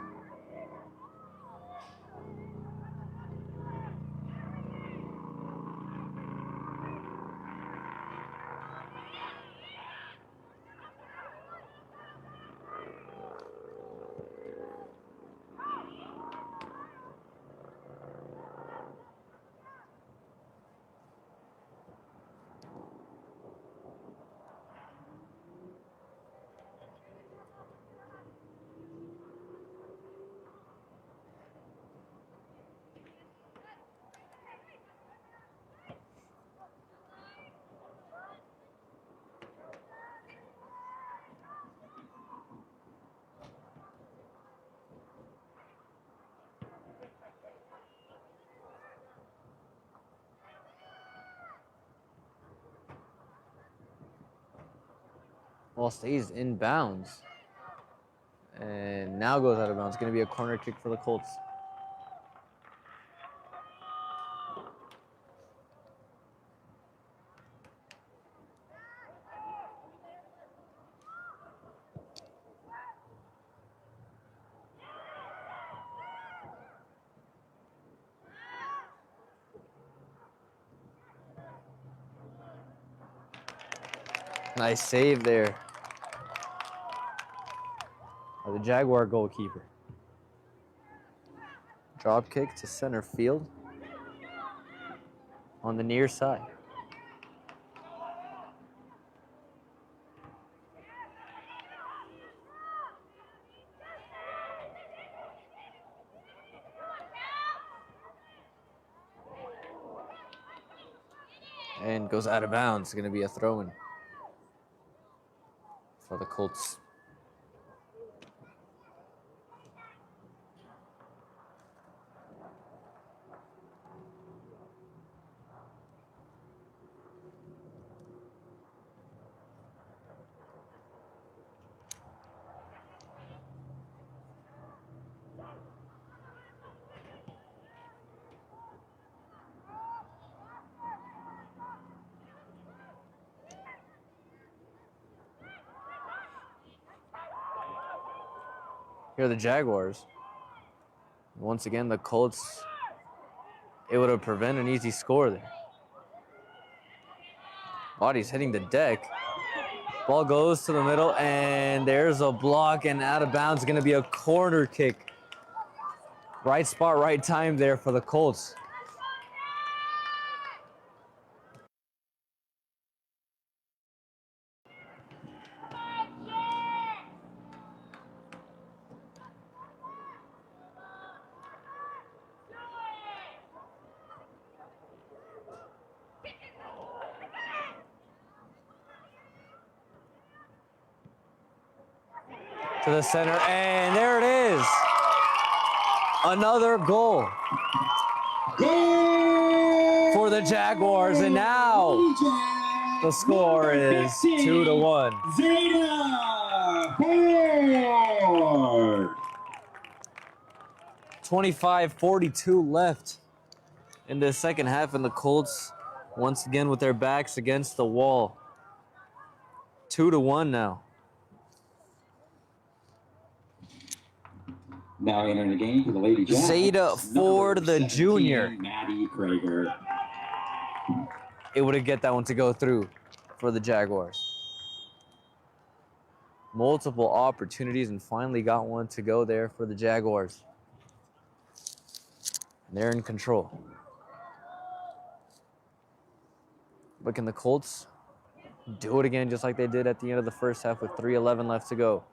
Speaker 1: Ball stays in bounds. And now goes out of bounds. It's going to be a corner kick for the Colts. Nice save there by the Jaguar goalkeeper. Drop kick to center field on the near side. And goes out of bounds. It's going to be a throw-in for the Colts. Here are the Jaguars. Once again, the Colts able to prevent an easy score there. Body's hitting the deck. Ball goes to the middle, and there's a block, and out of bounds. Going to be a corner kick. Right spot, right time there for the Colts. To the center, and there it is. Another goal for the Jaguars, and now the score is 2-1. 25:42 left in the second half, and the Colts once again with their backs against the wall. 2-1 now.
Speaker 2: Now entering the game for the Lady Jacks.
Speaker 1: Zeta Ford, the junior.
Speaker 2: Maddie Krager.
Speaker 1: Able to get that one to go through for the Jaguars. Multiple opportunities and finally got one to go there for the Jaguars. And they're in control. But can the Colts do it again just like they did at the end of the first half with 3:11 left to go?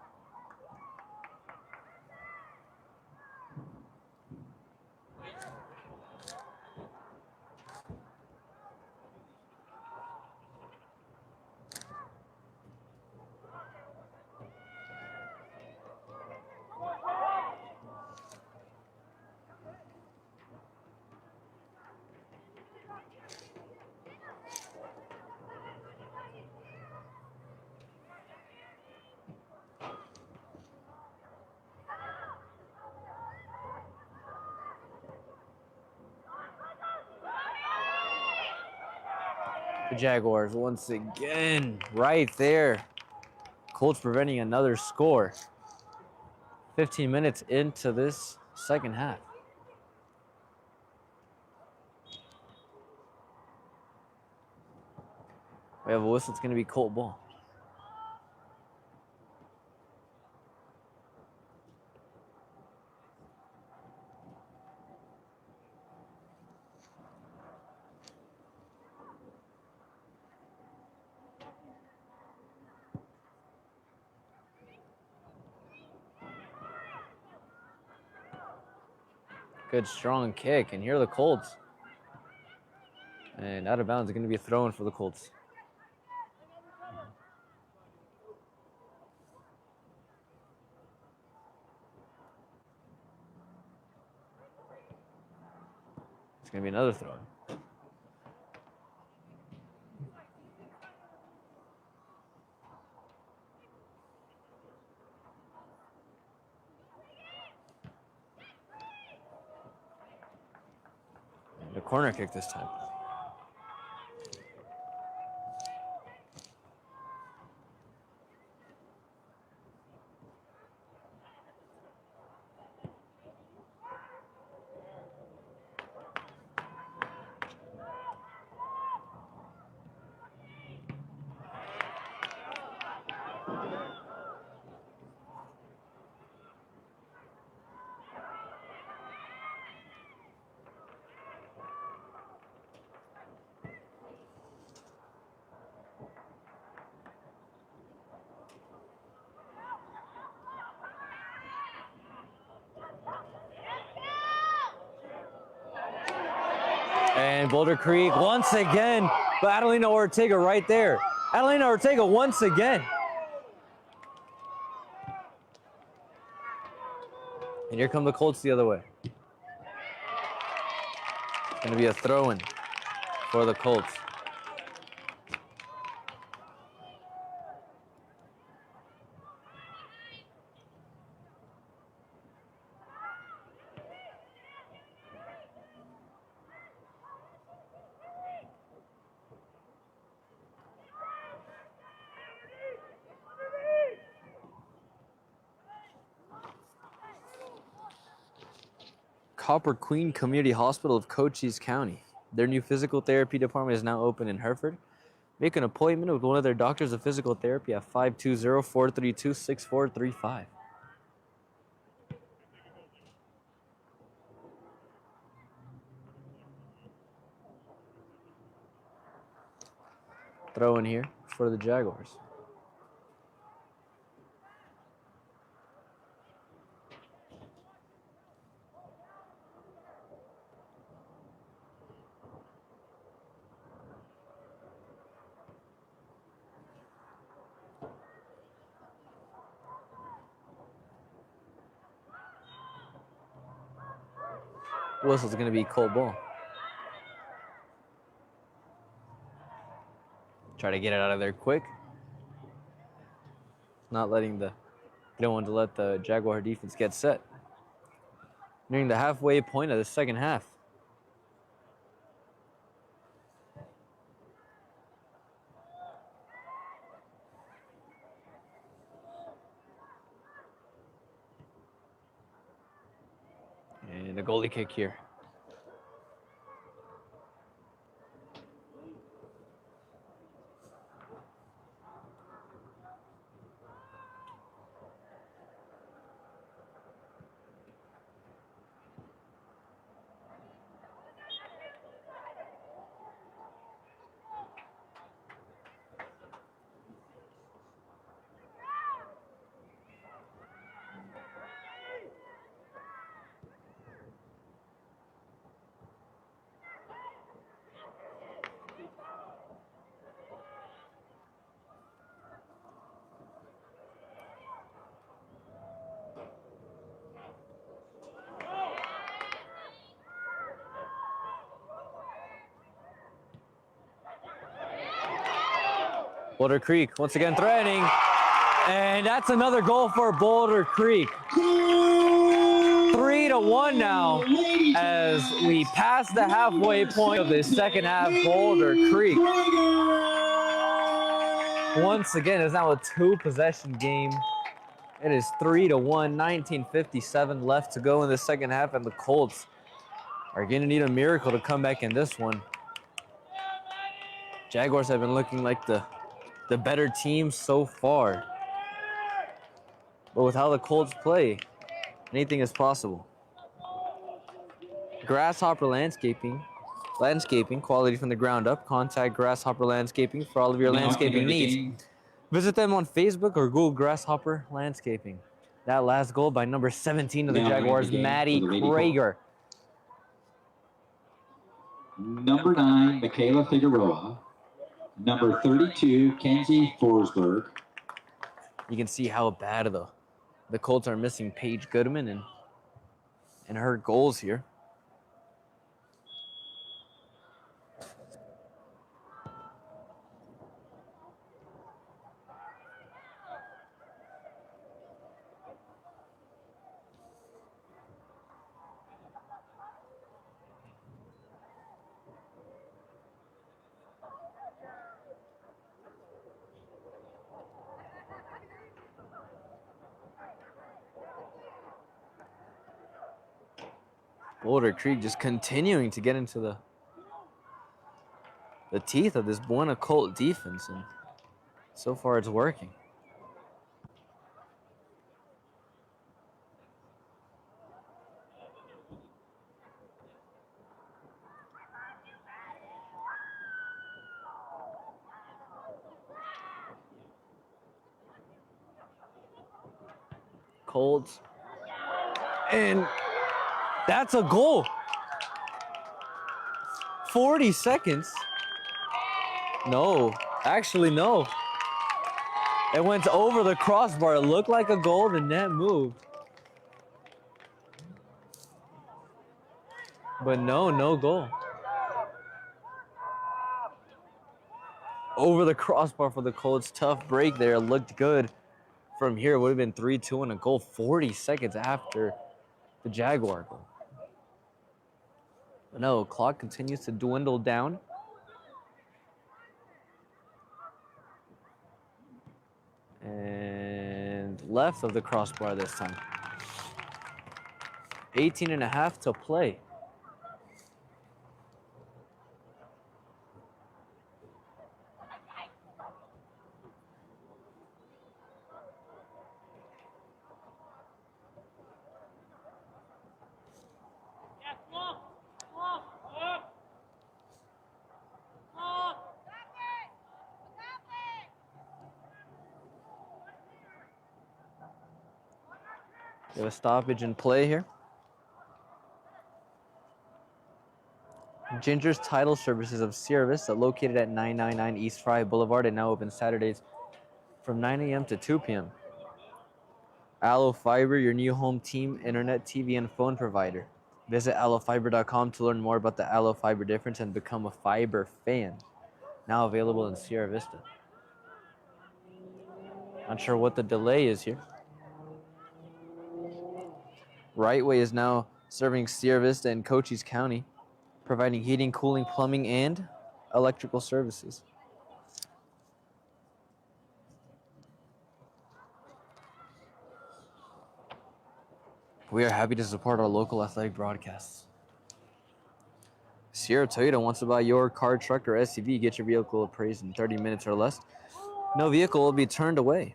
Speaker 1: The Jaguars once again right there. Colts preventing another score. 15 minutes into this second half. We have a whistle. It's going to be Colt ball. Good strong kick, and here are the Colts. And out of bounds, it's going to be a throw-in for the Colts. It's going to be another throw-in. corner kick this time. And Boulder Creek once again, but Adelina Ortega right there. Adelina Ortega once again. And here come the Colts the other way. It's going to be a throw-in for the Colts. Copper Queen Community Hospital of Cochise County. Their new physical therapy department is now open in Hereford. Make an appointment with one of their doctors of physical therapy at 520-432-6435. Throw in here for the Jaguars. Whistle's going to be cold ball. Try to get it out of there quick. Not letting the, don't want to let the Jaguar defense get set. Nearing the halfway point of the second half. And a goalie kick here. Boulder Creek once again threatening. And that's another goal for Boulder Creek. 3-1 now as we pass the halfway point of the second half. Boulder Creek once again is now a two-possession game. It is 3-1, 19:57 left to go in the second half, and the Colts are going to need a miracle to come back in this one. Jaguars have been looking like the better team so far. But with how the Colts play, anything is possible. Grasshopper Landscaping, quality from the ground up. Contact Grasshopper Landscaping for all of your landscaping needs. Visit them on Facebook or Google Grasshopper Landscaping. That last goal by number 17 of the Jaguars, Maddie Krager.
Speaker 2: Number 9, Michaela Figueroa. Number 32, Kenzie Forsberg.
Speaker 1: You can see how bad the Colts are missing Paige Goodman and her goals here. Boulder Creek just continuing to get into the teeth of this Buena Colt defense, and so far it's working. Colts, and that's a goal. 40 seconds. No, actually no. It went over the crossbar. It looked like a goal, the net moved. But no goal. Over the crossbar for the Colts. Tough break there. It looked good. From here, it would have been 3-2 and a goal 40 seconds after the Jaguar goal. But no, clock continues to dwindle down. And left of the crossbar this time. 18 and a half to play. We have a stoppage in play here. Ginger's Title Services of Sierra Vista, located at 999 East Fry Boulevard, and now open Saturdays from 9 a.m. to 2 p.m. Allo Fiber, your new home team, internet, TV, and phone provider. Visit allofiber.com to learn more about the Allo Fiber difference and become a fiber fan. Now available in Sierra Vista. Not sure what the delay is here. Right Way is now serving Sierra Vista and Cochise County, providing heating, cooling, plumbing, and electrical services. We are happy to support our local athletic broadcasts. Sierra Toyota wants to buy your car, truck, or SUV. Get your vehicle appraised in 30 minutes or less. No vehicle will be turned away.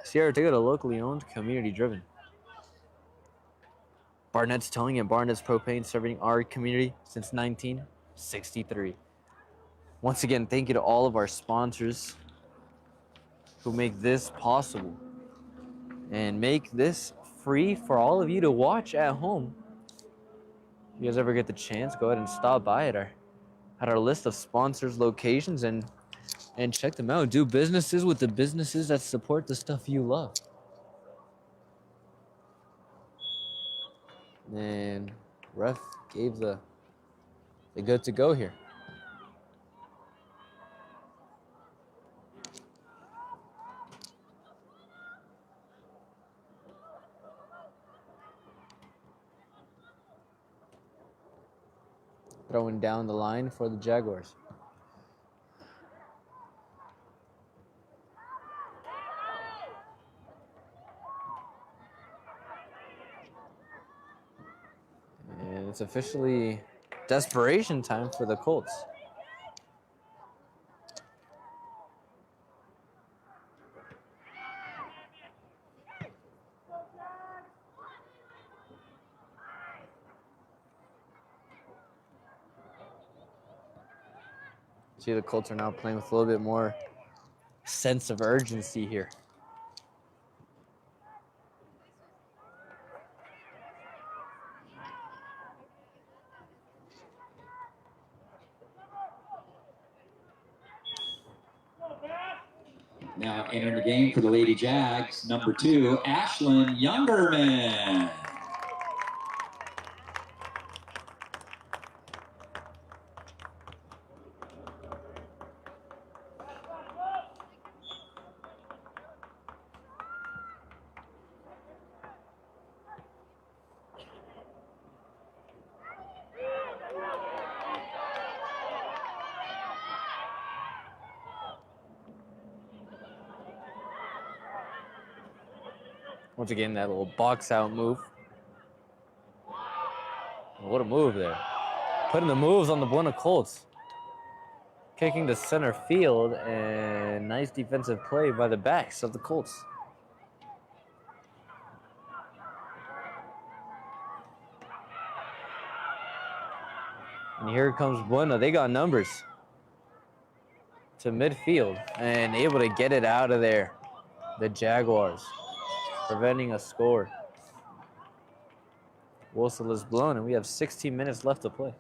Speaker 1: Sierra Toyota, locally owned, community driven. Barnett's Towing and Barnett's Propane, serving our community since 1963. Once again, thank you to all of our sponsors who make this possible and make this free for all of you to watch at home. If you guys ever get the chance, go ahead and stop by at our list of sponsors locations and check them out. Do businesses with the businesses that support the stuff you love. And ref gave the good to go here. Throwing down the line for the Jaguars. And it's officially desperation time for the Colts. See, the Colts are now playing with a little bit more sense of urgency here.
Speaker 2: Now entering the game for the Lady Jags, number 2, Ashlyn Youngerman.
Speaker 1: Once again, that little box out move. What a move there. Putting the moves on the Buena Colts. Kicking to center field, and nice defensive play by the backs of the Colts. And here comes Buena. They got numbers to midfield and able to get it out of there. The Jaguars preventing a score. Whistle is blown, and we have 16 minutes left to play.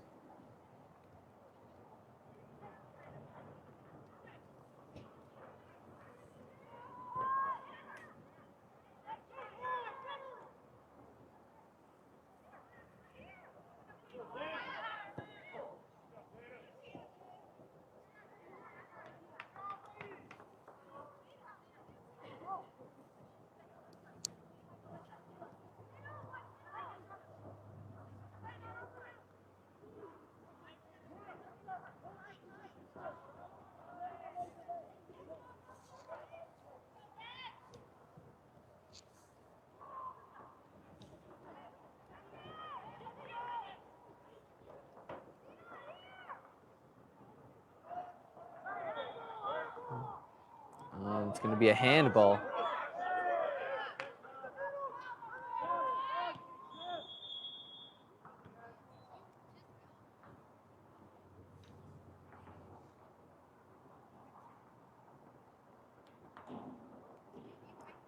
Speaker 1: It's going to be a handball.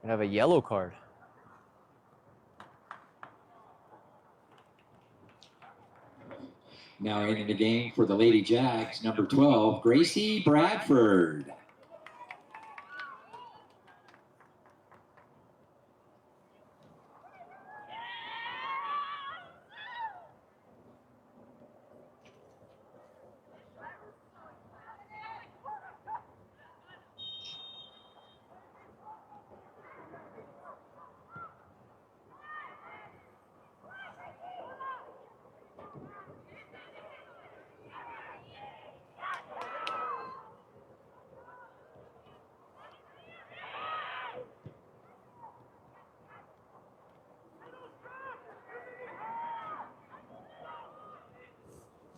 Speaker 1: We have a yellow card.
Speaker 2: Now entering the game for the Lady Jacks, number 12, Gracie Bradford.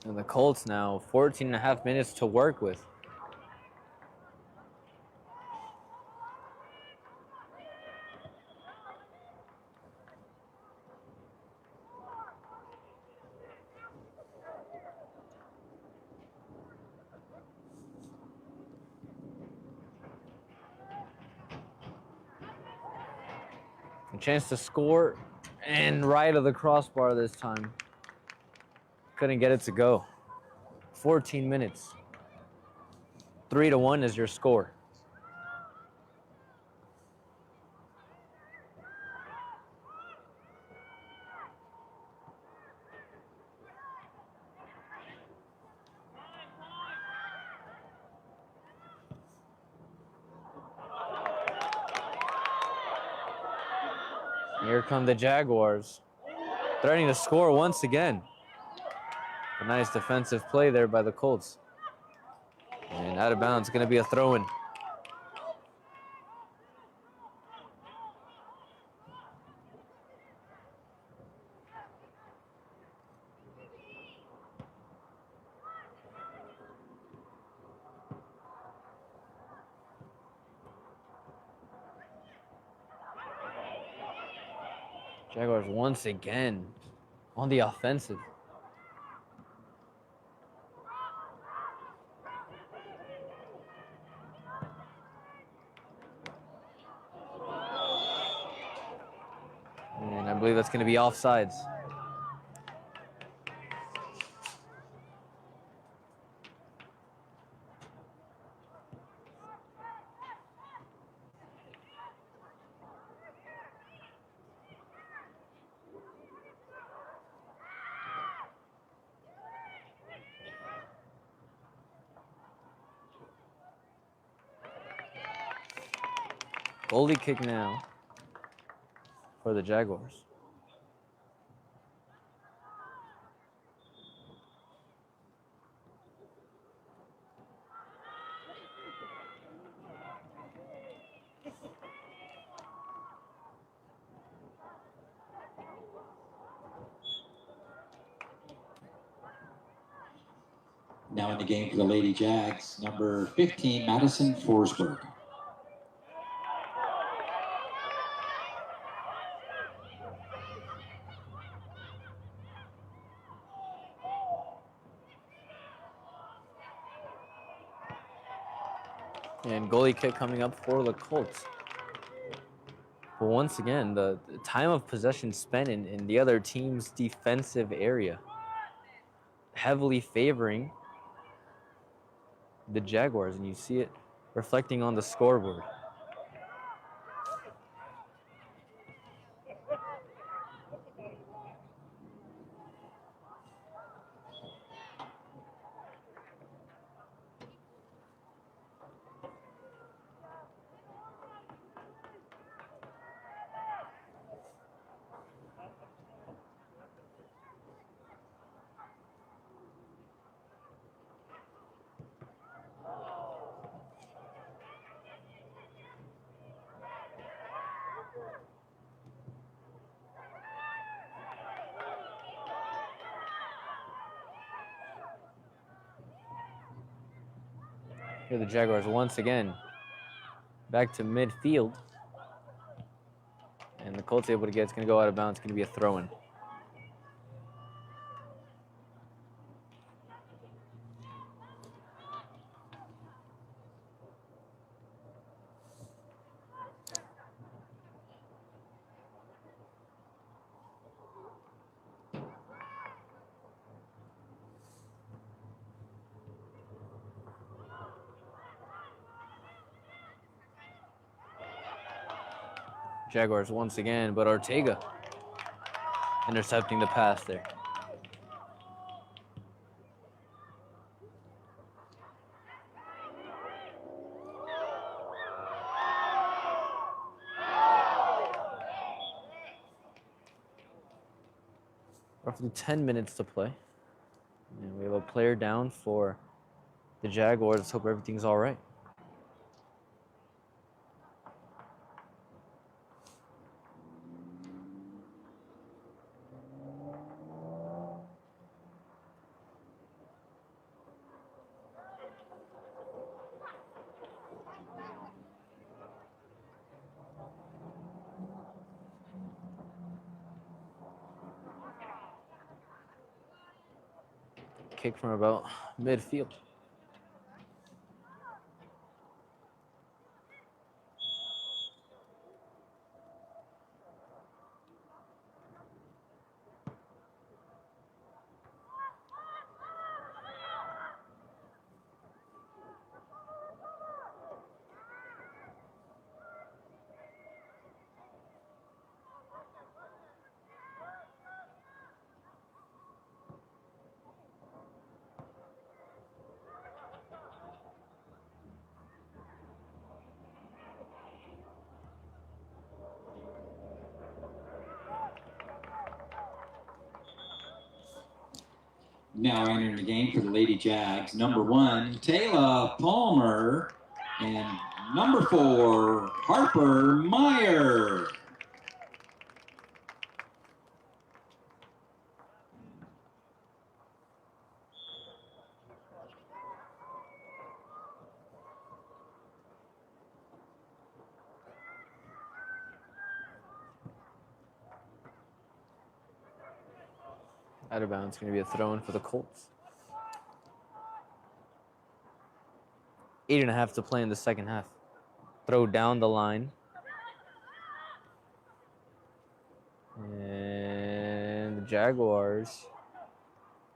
Speaker 1: And the Colts now 14 and a half minutes to work with. A chance to score, and right of the crossbar this time. Couldn't get it to go. 14 minutes. 3-1 is your score. Here come the Jaguars, threatening to score once again. A nice defensive play there by the Colts. And out of bounds, going to be a throw-in. Jaguars once again on the offensive. And I believe that's going to be offsides. Goalie kick now for the Jaguars.
Speaker 2: Now in the game for the Lady Jags, number 15, Madison Forsberg.
Speaker 1: And goalie kick coming up for the Colts. But once again, the time of possession spent in the other team's defensive area, heavily favoring the Jaguars, and you see it reflecting on the scoreboard. Here the Jaguars once again back to midfield. And the Colts able to get, it's going to go out of bounds. It's going to be a throw-in. Jaguars once again, but Ortega intercepting the pass there. Roughly 10 minutes to play. And we have a player down for the Jaguars. Let's hope everything's all right. Kick from about midfield.
Speaker 2: Now entering the game for the Lady Jags, number 1, Taylor Palmer, and number 4, Harper Meyer.
Speaker 1: Out of bounds, going to be a throw-in for the Colts. 8.5 to play in the second half. Throw down the line. And the Jaguars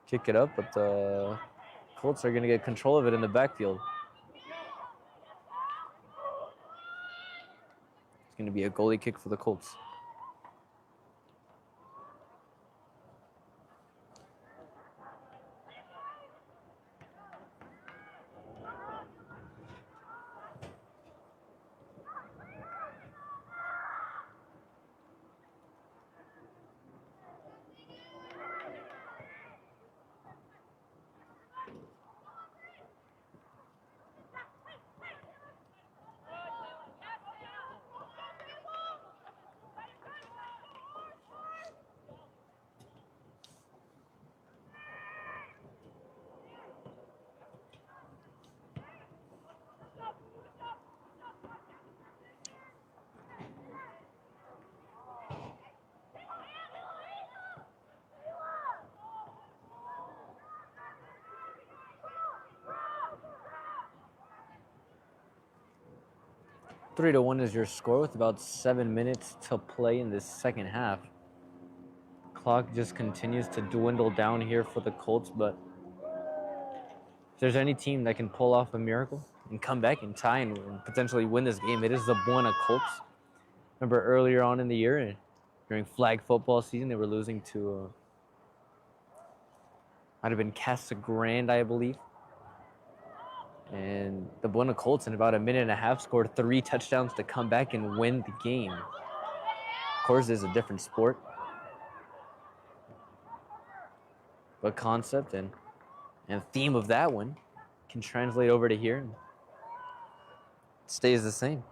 Speaker 1: kick it up, but the Colts are going to get control of it in the backfield. It's going to be a goalie kick for the Colts. 3-1 is your score with about 7 minutes to play in this second half. Clock just continues to dwindle down here for the Colts, but if there's any team that can pull off a miracle and come back and tie and potentially win this game, it is the BUENA Colts. Remember earlier on in the year, during flag football season, they were losing to, might have been Casa Grande, I believe. And the BUENA Colts, in about a minute and a half, scored 3 touchdowns to come back and win the game. Of course, it's a different sport, but concept and theme of that one can translate over to here and it stays the same.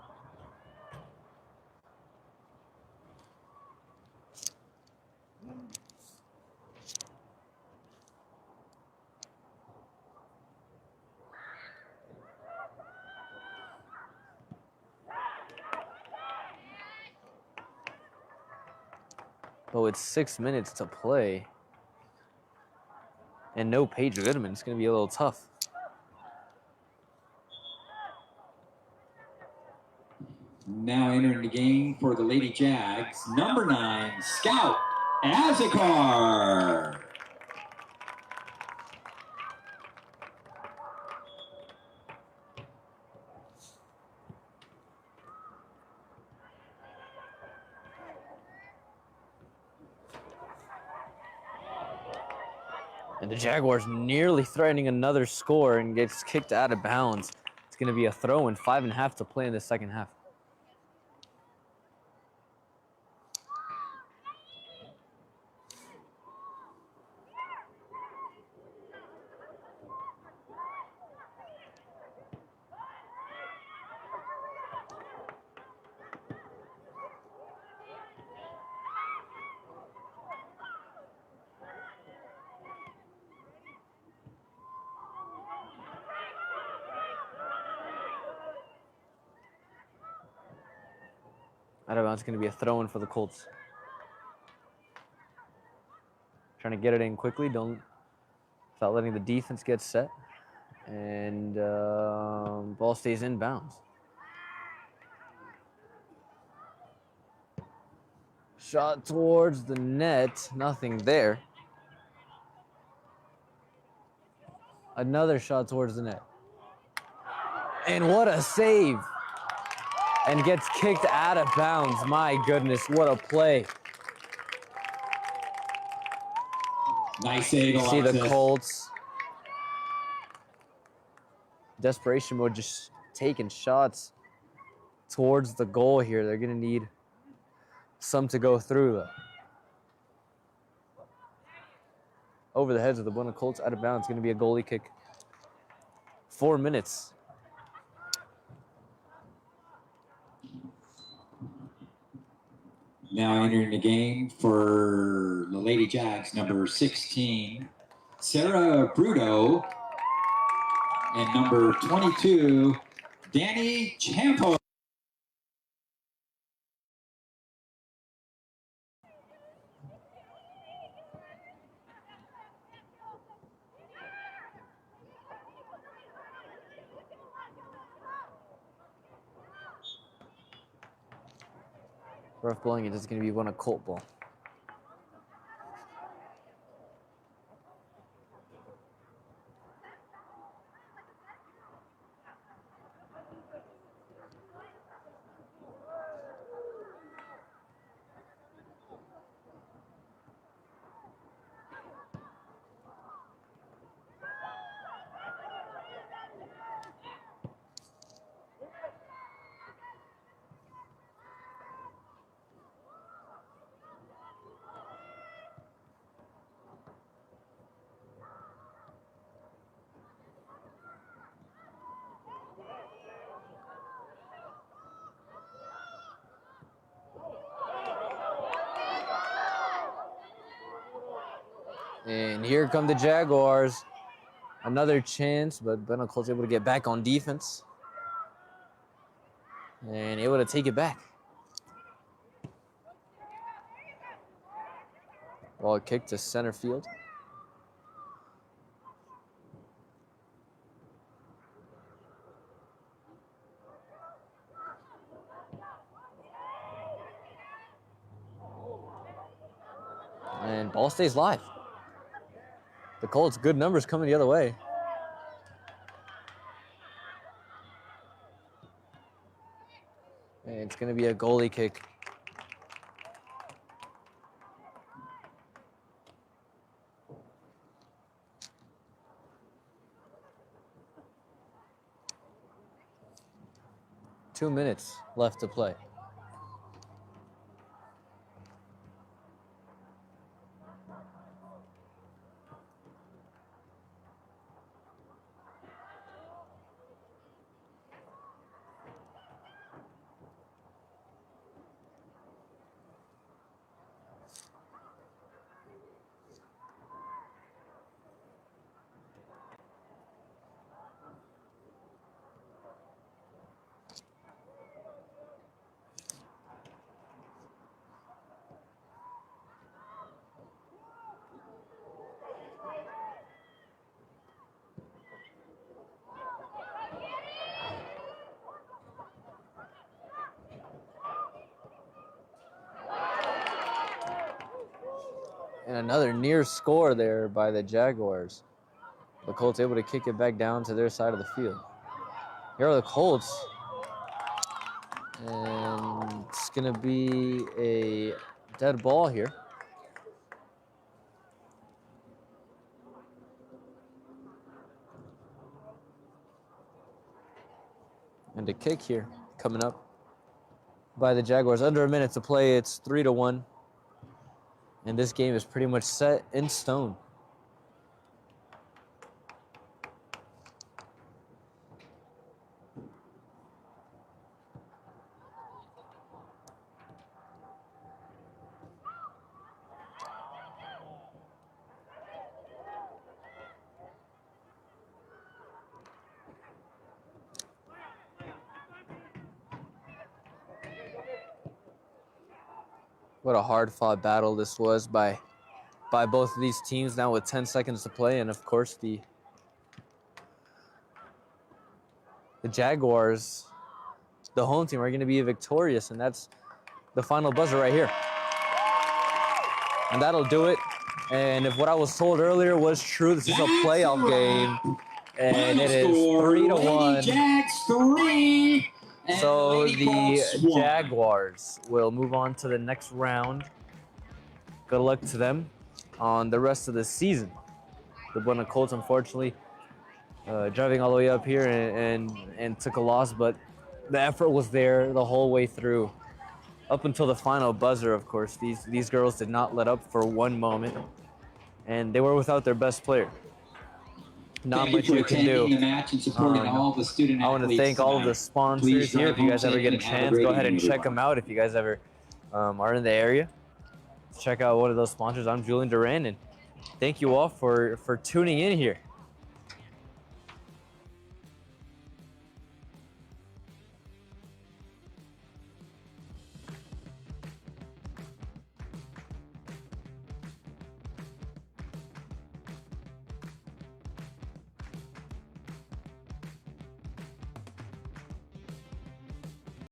Speaker 1: But with 6 minutes to play and no Paige Goodman, it's going to be a little tough.
Speaker 2: Now entering the game for the Lady Jags, number 9, Scout Azikar.
Speaker 1: And the Jaguars nearly threatening another score and gets kicked out of bounds. It's going to be a throw and 5.5 to play in the second half. Out of bounds, going to be a throw-in for the Colts. Trying to get it in quickly, without letting the defense get set. And ball stays in bounds. Shot towards the net, nothing there. Another shot towards the net. And what a save! And gets kicked out of bounds. My goodness, what a play.
Speaker 2: Nice save.
Speaker 1: See the Colts. Desperation mode, just taking shots towards the goal here. They're going to need some to go through. Over the heads of the BUENA Colts, out of bounds. Going to be a goalie kick. 4 minutes.
Speaker 2: Now entering the game for the Lady Jags, number 16, Sarah Bruto, and number 22, Danny Champo.
Speaker 1: Rough blowing it is going to be BUENA Colt ball. And here come the Jaguars. Another chance, but BUENA Colts able to get back on defense. And able to take it back. Ball kicked to center field. Ball stays live. The Colts, good numbers coming the other way. And it's going to be a goalie kick. Two minutes left to play. And another near score there by the Jaguars. The Colts able to kick it back down to their side of the field. Here are the Colts. And it's going to be a dead ball here. And a kick here coming up by the Jaguars. Under a minute to play. It's 3-1. And this game is pretty much set in stone. What a hard-fought battle this was by both of these teams now with 10 seconds to play. And, of course, the Jaguars, the home team, are going to be victorious. And that's the final buzzer right here. And that'll do it. And if what I was told earlier was true, this is a playoff game. And it is 3-1.
Speaker 2: Jags 3.
Speaker 1: So the Jaguars will move on to the next round. Good luck to them on the rest of the season. The BUENA Colts, unfortunately, driving all the way up here and took a loss, but the effort was there the whole way through. Up until the final buzzer, of course, these girls did not let up for one moment, and they were without their best player. Not much you can do. I want to thank all of the sponsors here. If you guys ever get a chance, go ahead and check them out. If you guys ever are in the area, check out one of those sponsors. I'm Julian Duran, and thank you all for tuning in here.